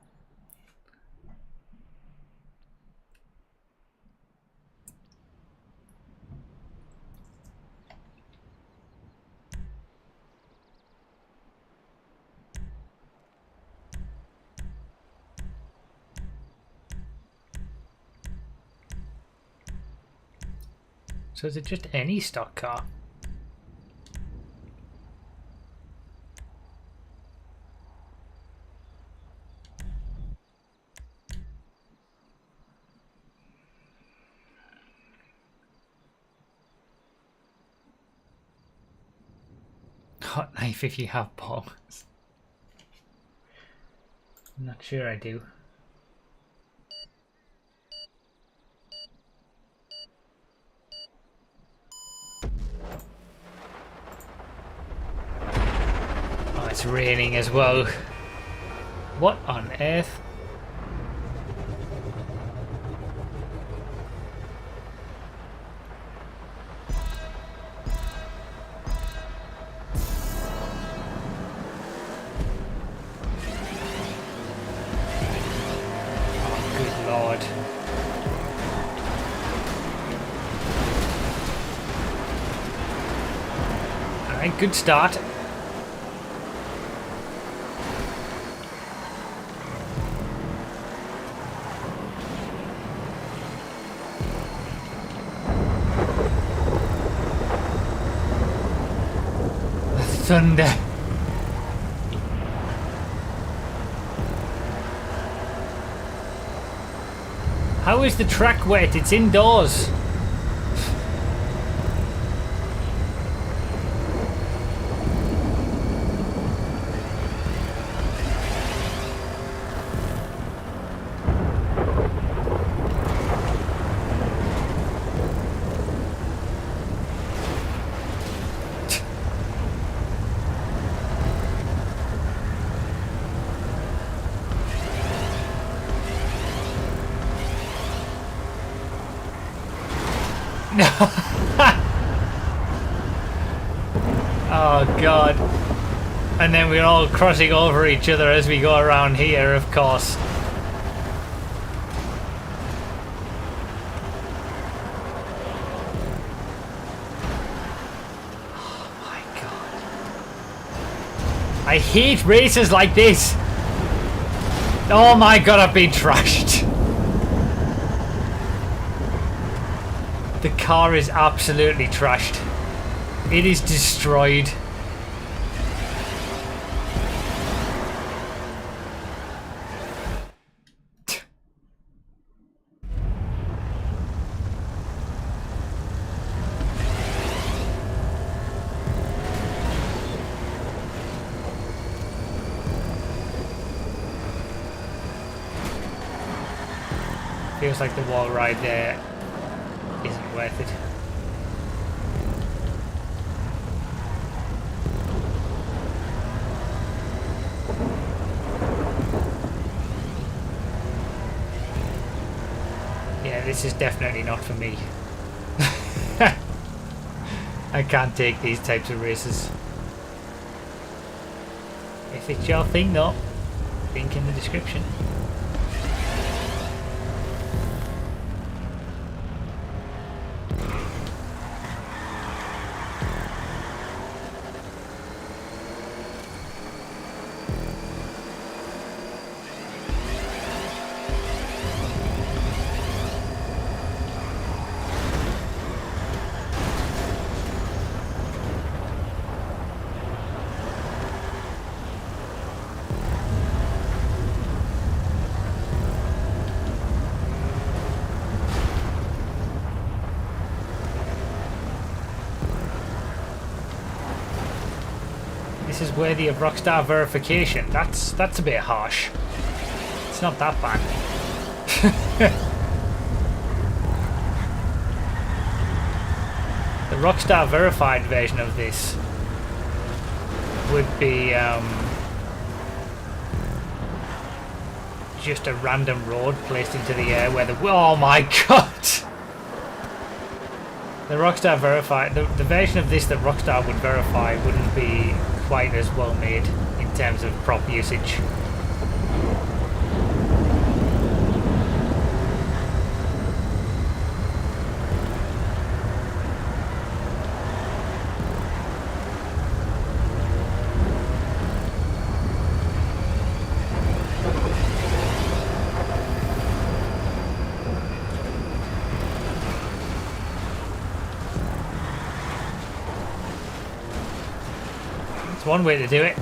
So is it just any stock car? Hot knife if you have balls. I'm not sure I do. Oh, it's raining as well. What on earth? Good start. Thunder. How is the track wet? It's indoors. Oh god. And then we're all crossing over each other as we go around here, of course. Oh my god. I hate races like this. Oh my god, I've been trashed. The car is absolutely trashed. It is destroyed. Feels like the wall ride there isn't worth it. Yeah, this is definitely not for me. I can't take these types of races. If it's your thing though, link in the description. this is worthy of Rockstar verification. That's a bit harsh. It's not that bad. The Rockstar verified version of this would be just a random road placed into the air where the... Oh my god! The Rockstar verified... The version of this that Rockstar would verify wouldn't be quite as well made in terms of prop usage. It's one way to do it.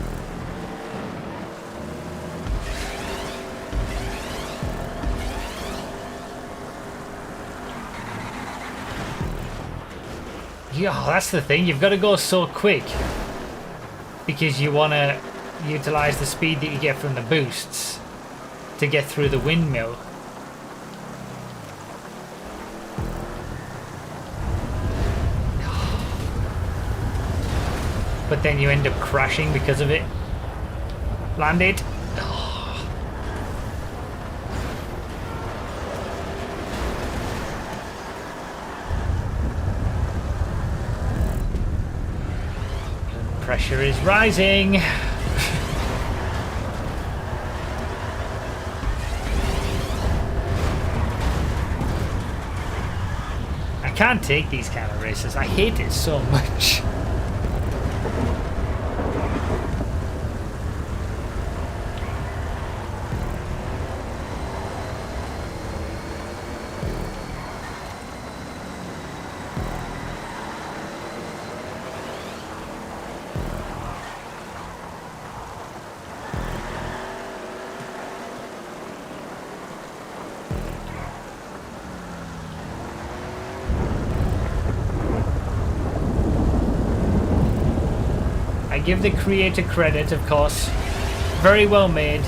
Yeah, that's the thing. You've got to go so quick because you want to utilize the speed that you get from the boosts to get through the windmill. But then you end up crashing because of it. Landed. Pressure is rising. I can't take these kind of races. I hate it so much. Give the creator credit, of course. Very well made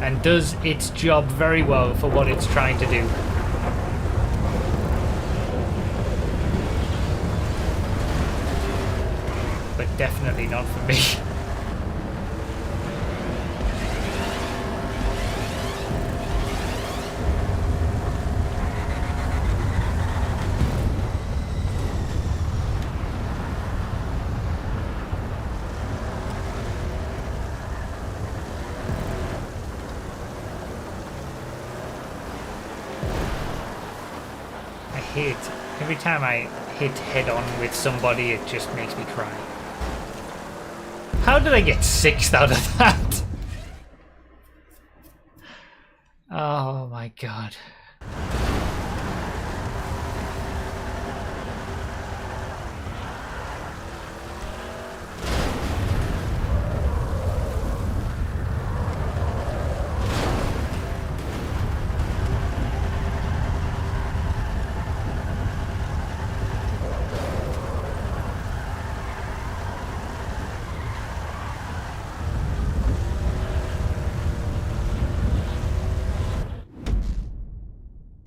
and does its job very well for what it's trying to do. But definitely not for me. Every time I hit head on with somebody, it just makes me cry. How did I get 6th out of that? Oh my god.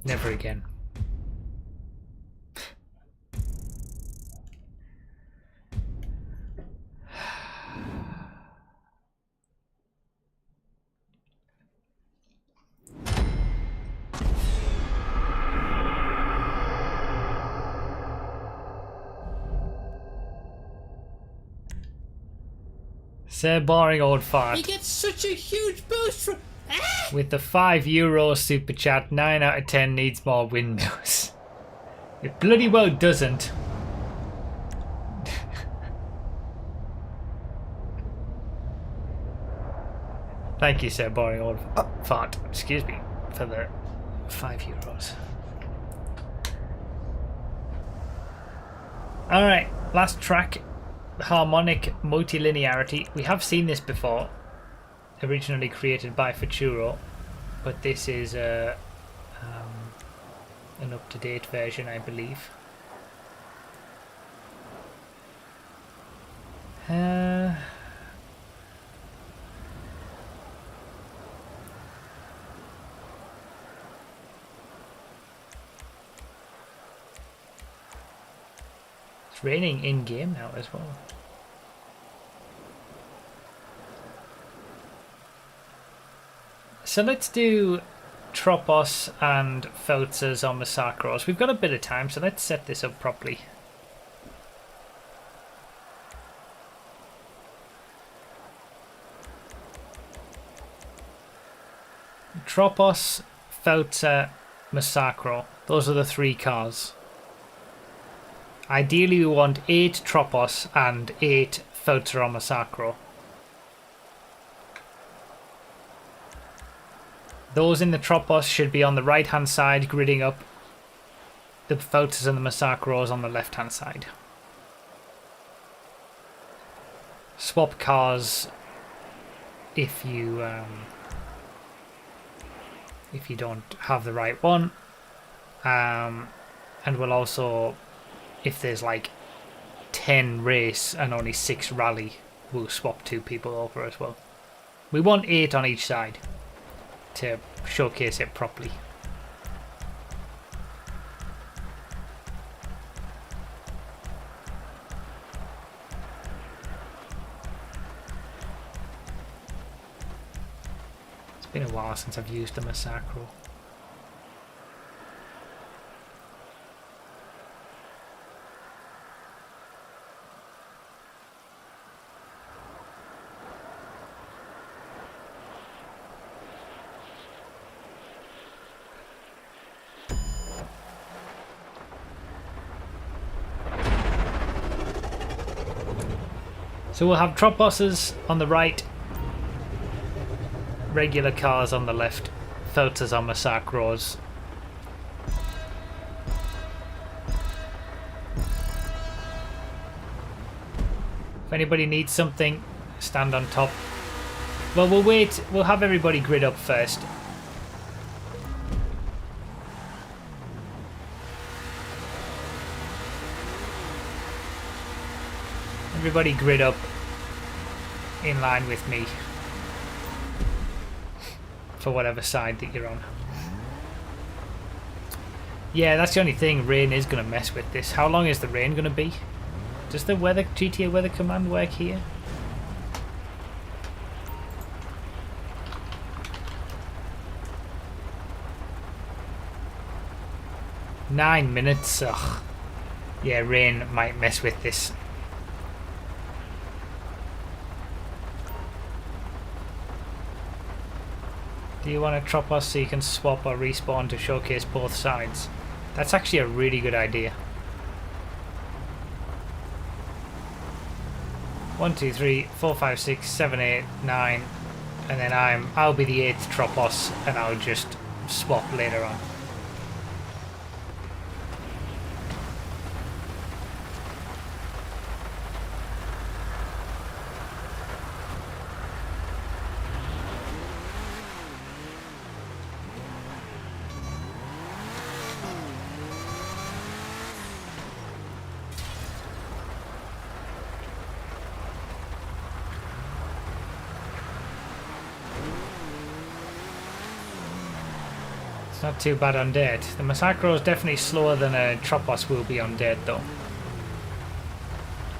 Never again. So boring old fart. He gets such a huge boost from... With the €5 super chat, 9 out of 10 needs more windmills. It bloody well doesn't. Thank you, sir, boring old fart. Excuse me for the €5. Alright, last track. Harmonic multilinearity. We have seen this before. Originally created by Futuro, but this is an up-to-date version, I believe. It's raining in-game now as well. So let's do Tropos and Feltzers on Massacros. We've got a bit of time, so let's set this up properly. Tropos, Feltzer, Massacro. Those are the 3 cars. Ideally we want 8 Tropos and 8 Feltzer on Massacro. Those in the Tropos should be on the right hand side, gridding up. The Feltzers and the Massacros on the left hand side. Swap cars if you don't have the right one, and we'll also, if there's like 10 race and only 6 rally, we'll swap 2 people over as well. We want 8 on each side to showcase it properly. It's been a while since I've used the Massacro. So we'll have Troposes on the right, regular cars on the left, Feltzers on Massacros. If anybody needs something, stand on top. Well, we'll wait. We'll have everybody grid up first. Everybody grid up in line with me for whatever side that you're on. Yeah, that's the only thing. Rain is going to mess with this. How long is the rain going to be? Does the weather GTA weather command work here? Nine minutes. Ugh. Yeah, rain might mess with this. Do you want to drop us so you can swap or respawn to showcase both sides? That's actually a really good idea. 1, 2, 3, 4, 5, 6, 7, 8, 9, and then I'll be the 8th Tropos, and I'll just swap later on. It's not too bad on dead. The Massacro is definitely slower than a Tropos will be on dead though.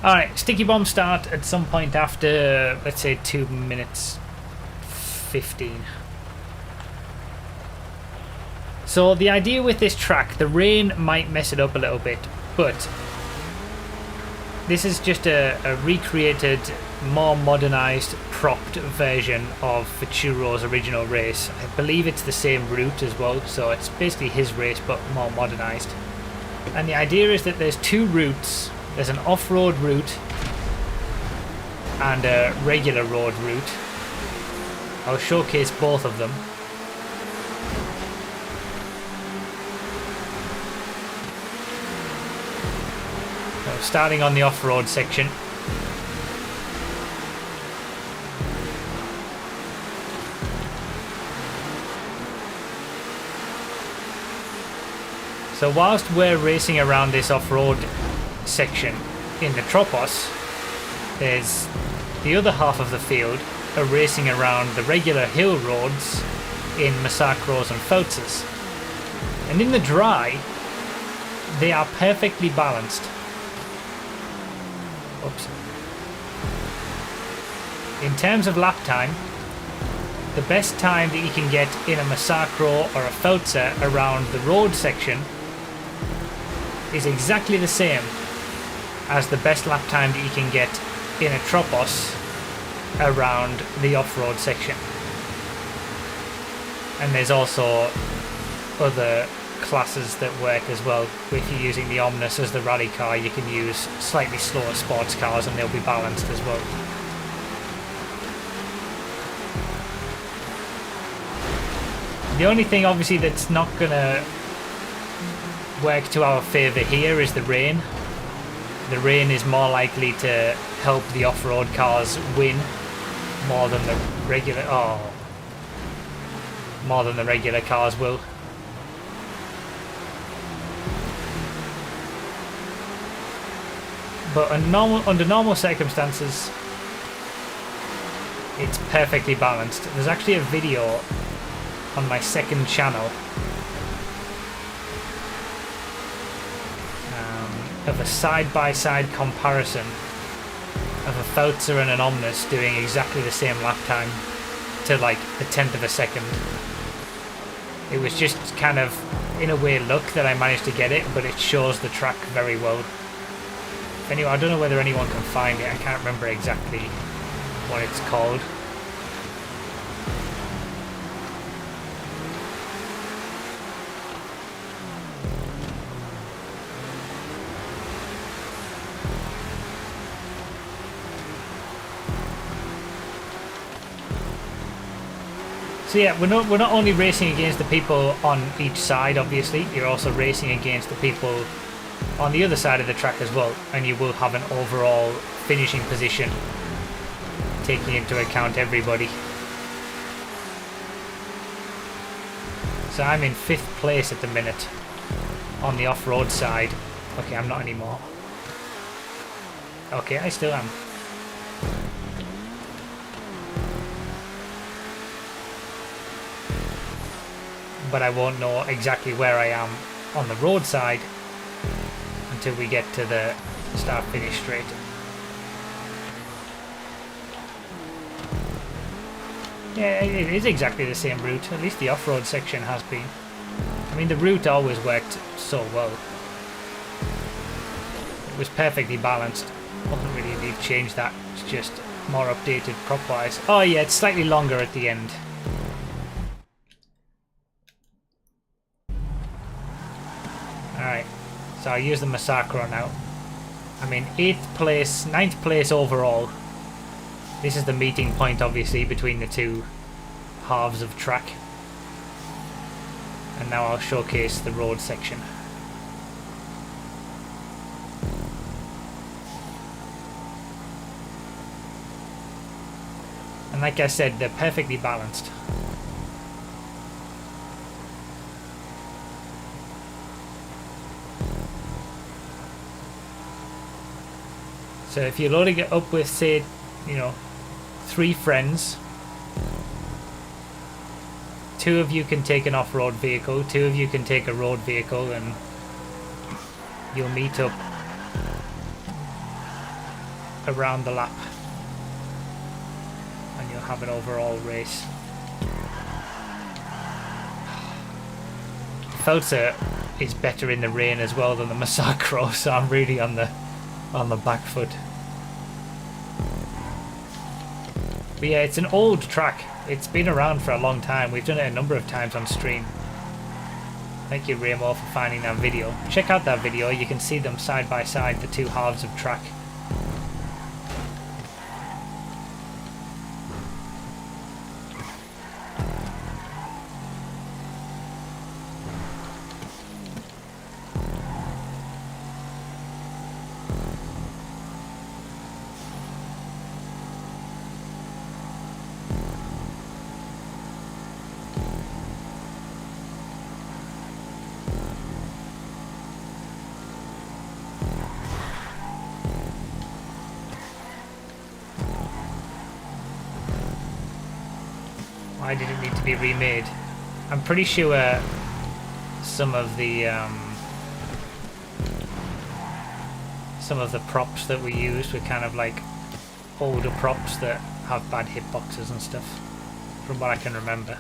Alright, Sticky Bomb start at some point after, let's say, 2 minutes 15. So the idea with this track, the rain might mess it up a little bit, but this is just a recreated, more modernised, propped version of Futuro's original race. I believe it's the same route as well, so it's basically his race but more modernised. And the idea is that there's 2 routes. There's an off-road route and a regular road route. I'll showcase both of them. So starting on the off-road section. So whilst we're racing around this off-road section in the Tropos, there's the other half of the field are racing around the regular hill roads in Massacros and Feltzers. And in the dry, they are perfectly balanced. Oops. In terms of lap time, the best time that you can get in a Massacro or a Feltzer around the road section is exactly the same as the best lap time that you can get in a Tropos around the off-road section. And there's also other classes that work as well. If you're using the Omnus as the rally car, you can use slightly slower sports cars and they'll be balanced as well. The only thing obviously that's not gonna work to our favour here is the rain. The rain is more likely to help the off-road cars win more than the regular cars will. But under normal circumstances, it's perfectly balanced. There's actually a video on my second channel of a side-by-side comparison of a Feltzer and an Omnus doing exactly the same lap time to like a tenth of a second. It was just kind of, in a way, luck that I managed to get it, but it shows the track very well. Anyway, I don't know whether anyone can find it. I can't remember exactly what it's called. So yeah, we're not only racing against the people on each side, obviously, you're also racing against the people on the other side of the track as well, and you will have an overall finishing position taking into account everybody. So I'm in 5th place at the minute on the off-road side. Okay, I'm not anymore. Okay, I still am. But I won't know exactly where I am on the road side until we get to the start-finish straight. Yeah, it is exactly the same route. At least the off-road section has been. I mean, the route always worked so well. It was perfectly balanced. Wasn't really a need to change that. It's just more updated prop-wise. Oh yeah, it's slightly longer at the end. Alright, so I use the Massacro now. I'm in 8th place, 9th place overall. This is the meeting point, obviously, between the two halves of track. And now I'll showcase the road section. And like I said, they're perfectly balanced. So if you're loading it up with, say, you know, 3 friends, 2 of you can take an off-road vehicle, 2 of you can take a road vehicle, and you'll meet up around the lap and you'll have an overall race. Feltzer is better in the rain as well than the Massacro, so I'm really on the back foot. But yeah, it's an old track. It's been around for a long time. We've done it a number of times on stream. Thank you, Ramo, for finding that video. Check out that video. You can see them side by side, the two halves of track. Why did it need to be remade? I'm pretty sure some of the some of the props that we used were kind of like older props that have bad hitboxes and stuff, from what I can remember.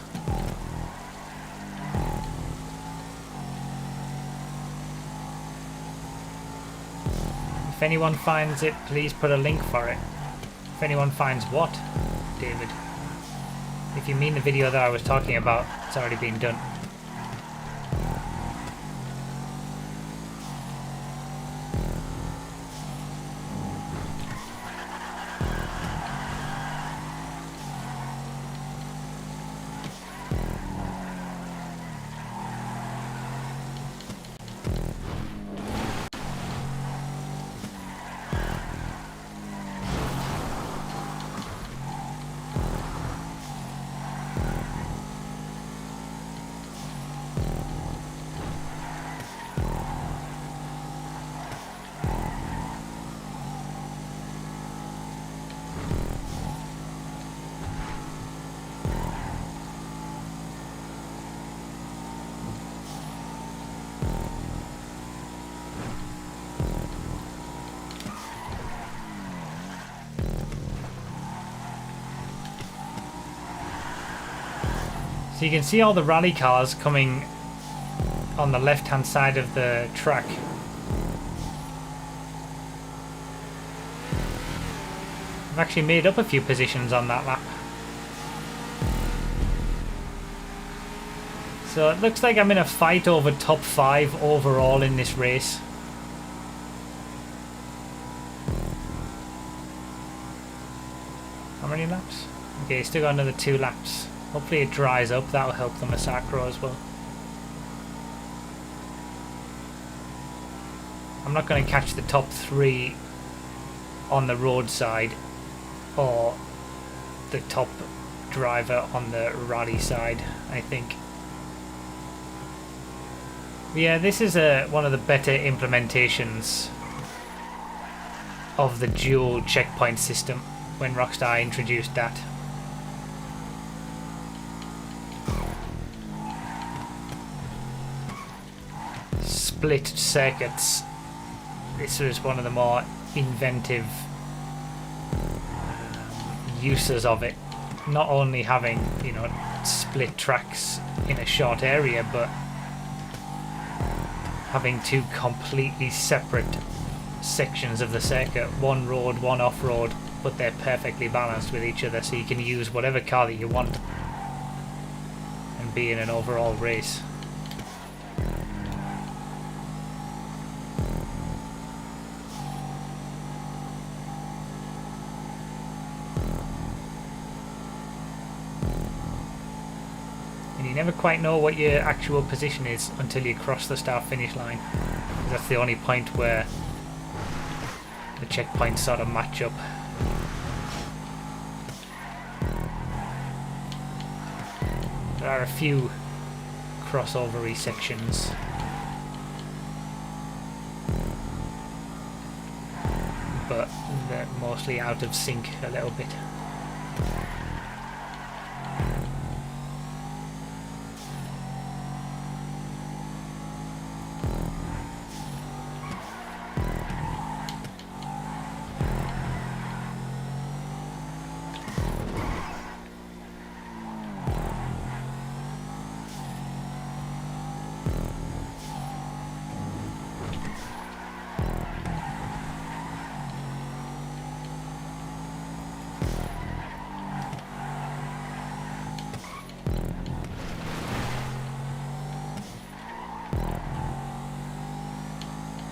If anyone finds it, please put a link for it. If anyone finds what, David? If you mean the video that I was talking about, it's already been done. So you can see all the rally cars coming on the left hand side of the track. I've actually made up a few positions on that lap. So it looks like I'm in a fight over top 5 overall in this race. How many laps? Okay, still got another 2 laps. Hopefully it dries up, that'll help the Massacro as well. I'm not going to catch the top 3 on the roadside or the top driver on the rally side, I think. Yeah, this is one of the better implementations of the dual checkpoint system when Rockstar introduced that. Split circuits. This was one of the more inventive uses of it. Not only having, you know, split tracks in a short area, but having 2 completely separate sections of the circuit. One road, one off-road, but they're perfectly balanced with each other, so you can use whatever car that you want and be in an overall race. You never quite know what your actual position is until you cross the start-finish line. That's the only point where the checkpoints sort of match up. There are a few crossover-y sections, but they're mostly out of sync a little bit.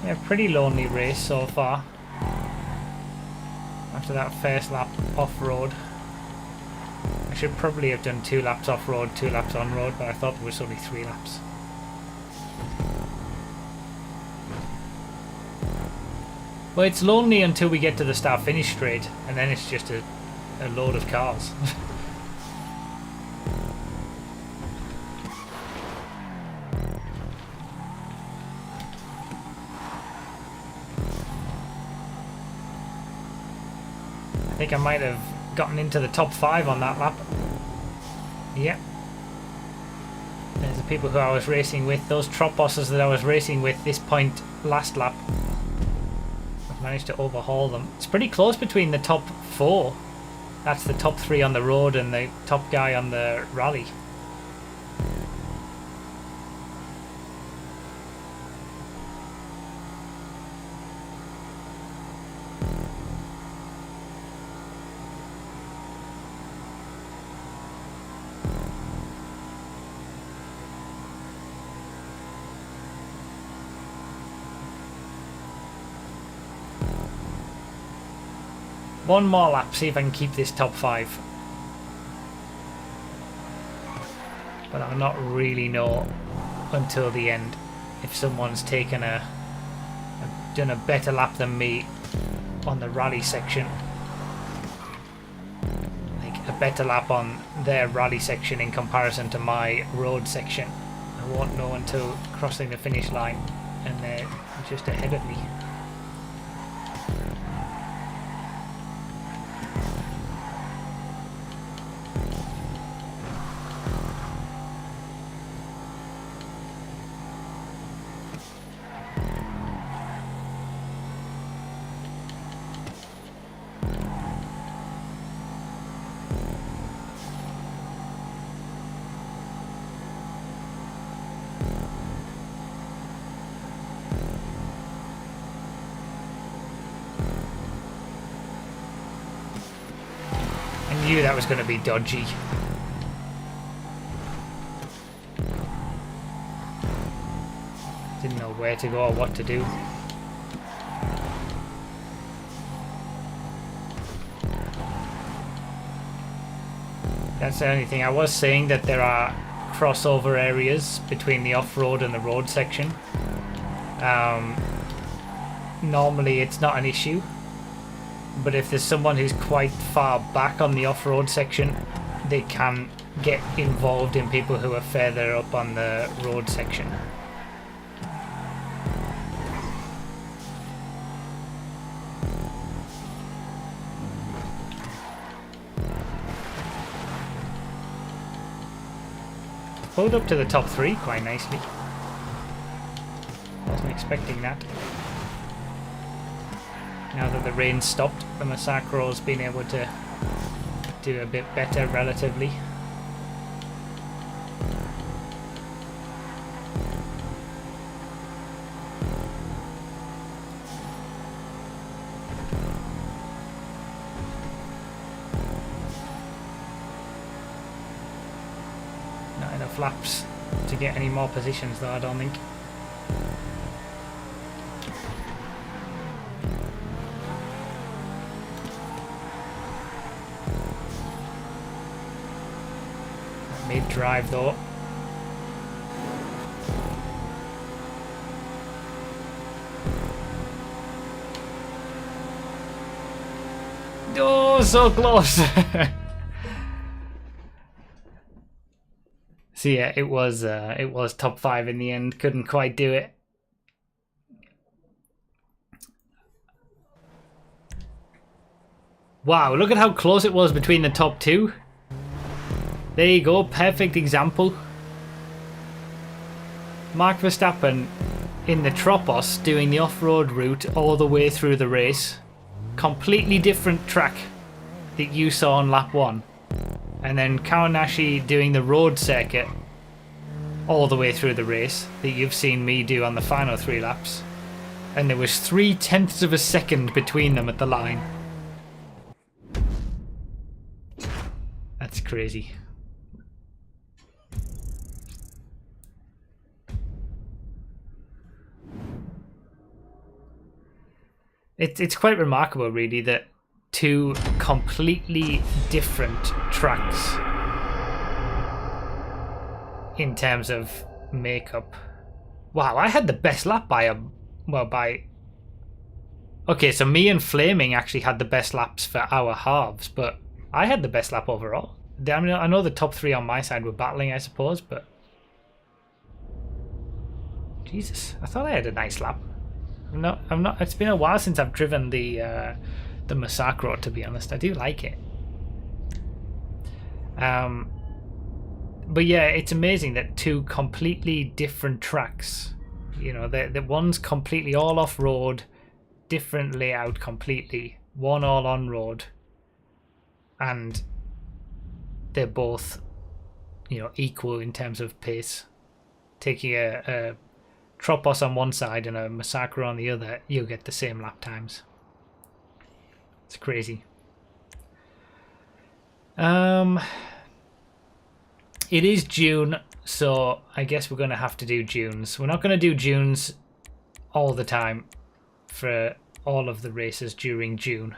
Yeah, pretty lonely race so far. After that first lap off-road. I should probably have done 2 laps off-road, 2 laps on-road, but I thought there was only 3 laps. Well, it's lonely until we get to the start-finish straight, and then it's just a load of cars. I think I might have gotten into the top 5 on that lap. Yep. There's the people who I was racing with, those trop bosses that I was racing with this point last lap. managed to overhaul them. It's pretty close between the top 4. That's the top 3 on the road and the top guy on the rally. One more lap, see if I can keep this top 5. But I'll not really know until the end if someone's taken done a better lap than me on the rally section. Like a better lap on their rally section in comparison to my road section. I won't know until crossing the finish line and they're just ahead of me. Knew that was going to be dodgy. Didn't know where to go or what to do. That's the only thing. I was saying that there are crossover areas between the off-road and the road section. Normally it's not an issue. But if there's someone who's quite far back on the off-road section, they can get involved in people who are further up on the road section. Pulled up to the top 3 quite nicely. Wasn't expecting that. Now that the rain stopped, the Massacro's been able to do a bit better relatively. Not enough laps to get any more positions though, I don't think. Mid-drive though. Oh, so close. So yeah, it was top 5 in the end. Couldn't quite do it. Wow, look at how close it was between the top 2. There you go, perfect example. Mark Verstappen in the Tropos doing the off-road route all the way through the race. Completely different track that you saw on lap 1. And then Kawanashi doing the road circuit all the way through the race that you've seen me do on the final 3 laps. And there was 0.3 of a second between them at the line. That's crazy. It's quite remarkable, really, that 2 completely different tracks in terms of makeup. Wow, I had the best lap by okay, so me and Flaming actually had the best laps for our halves, but I had the best lap overall. I mean, I know the top 3 on my side were battling, I suppose, but Jesus, I thought I had a nice lap. I'm not. It's been a while since I've driven the Massacro, to be honest. I do like it. But yeah, it's amazing that 2 completely different tracks. You know, the one's completely all off-road, different layout completely. One all on road, and they're both, you know, equal in terms of pace. Taking a Tropos on one side and a Massacre on the other, you'll get the same lap times. It's crazy. It is June, so I guess we're going to have to do Junes. We're not going to do Junes all the time for all of the races during June.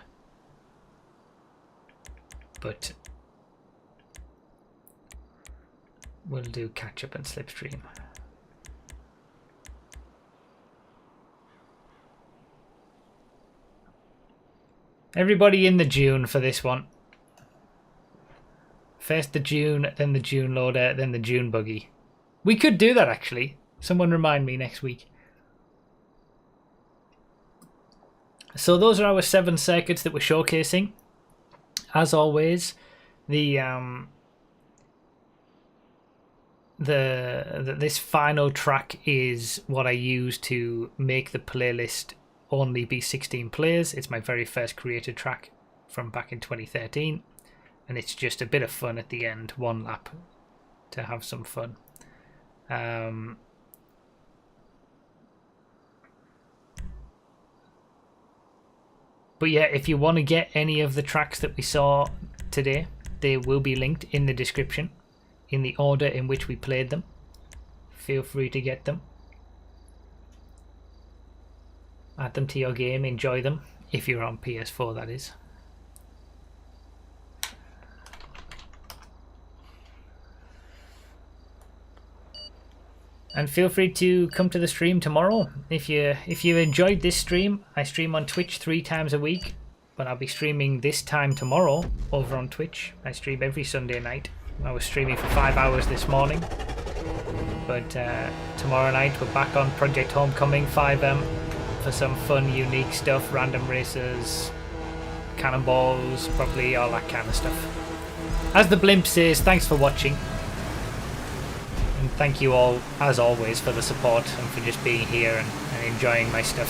But we'll do catch up and slipstream. Everybody in the June for this one. First the June, then the June loader, then the June buggy. We could do that actually. Someone remind me next week. So those are our 7 circuits that we're showcasing. As always, this final track is what I use to make the playlist only be 16 players. It's my very first created track from back in 2013, and it's just a bit of fun at the end, one lap, to have some fun. But yeah, if you want to get any of the tracks that we saw today, they will be linked in the description in the order in which we played them. Feel free to get them. Add them to your game, enjoy them, if you're on PS4 that is. And feel free to come to the stream tomorrow. If you enjoyed this stream, I stream on Twitch 3 times a week, but I'll be streaming this time tomorrow over on Twitch. I stream every Sunday night. I was streaming for 5 hours this morning, but tomorrow night we're back on Project Homecoming 5M for some fun, unique stuff, random races, cannonballs, probably all that kind of stuff. As the blimp says, thanks for watching. And thank you all, as always, for the support and for just being here and enjoying my stuff.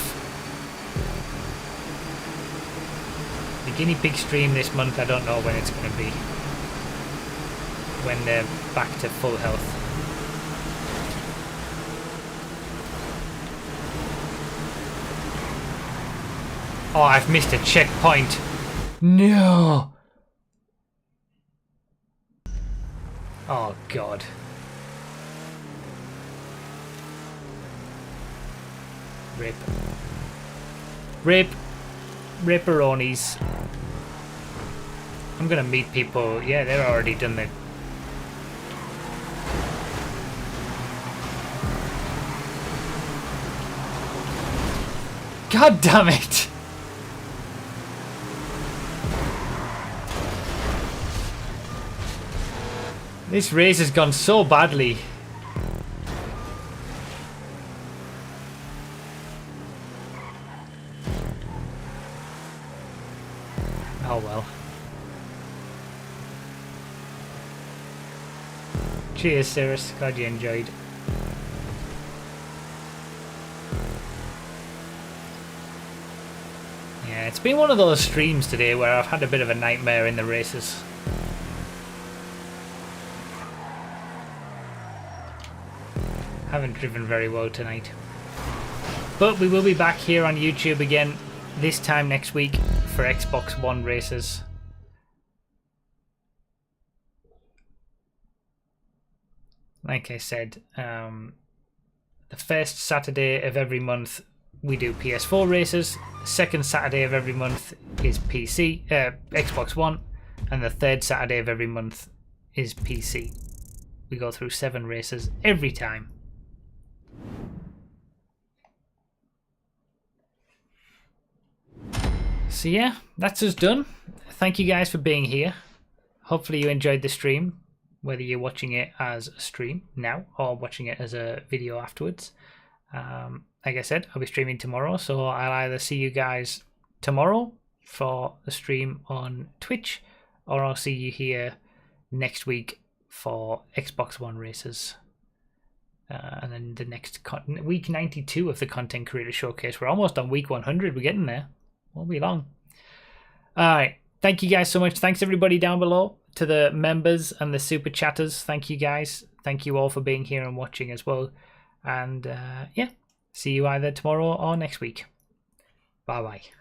The guinea pig stream this month, I don't know when it's going to be. When they're back to full health. Oh, I've missed a checkpoint. No! Oh, God. Rip. Rip. Ripperonis. I'm gonna meet people. Yeah, they're already done the... God damn it! This race has gone so badly. Oh well. Cheers, Cirrus. Glad you enjoyed. Yeah, it's been one of those streams today where I've had a bit of a nightmare in the races. Haven't driven very well tonight. But we will be back here on YouTube again this time next week for Xbox One races. Like I said, the first Saturday of every month we do PS4 races. Second Saturday of every month is Xbox One, and the third Saturday of every month is PC. We go through 7 races every time. So yeah, that's us done. Thank you guys for being here. Hopefully you enjoyed the stream, whether you're watching it as a stream now or watching it as a video afterwards. Like I said, I'll be streaming tomorrow, so I'll either see you guys tomorrow for the stream on Twitch, or I'll see you here next week for Xbox One races. And then the next week 92 of the Content Creator Showcase. We're almost on week 100. We're getting there. Won't be long. All right. Thank you guys so much. Thanks everybody down below, to the members and the super chatters. Thank you guys. Thank you all for being here and watching as well. And yeah, see you either tomorrow or next week. Bye bye.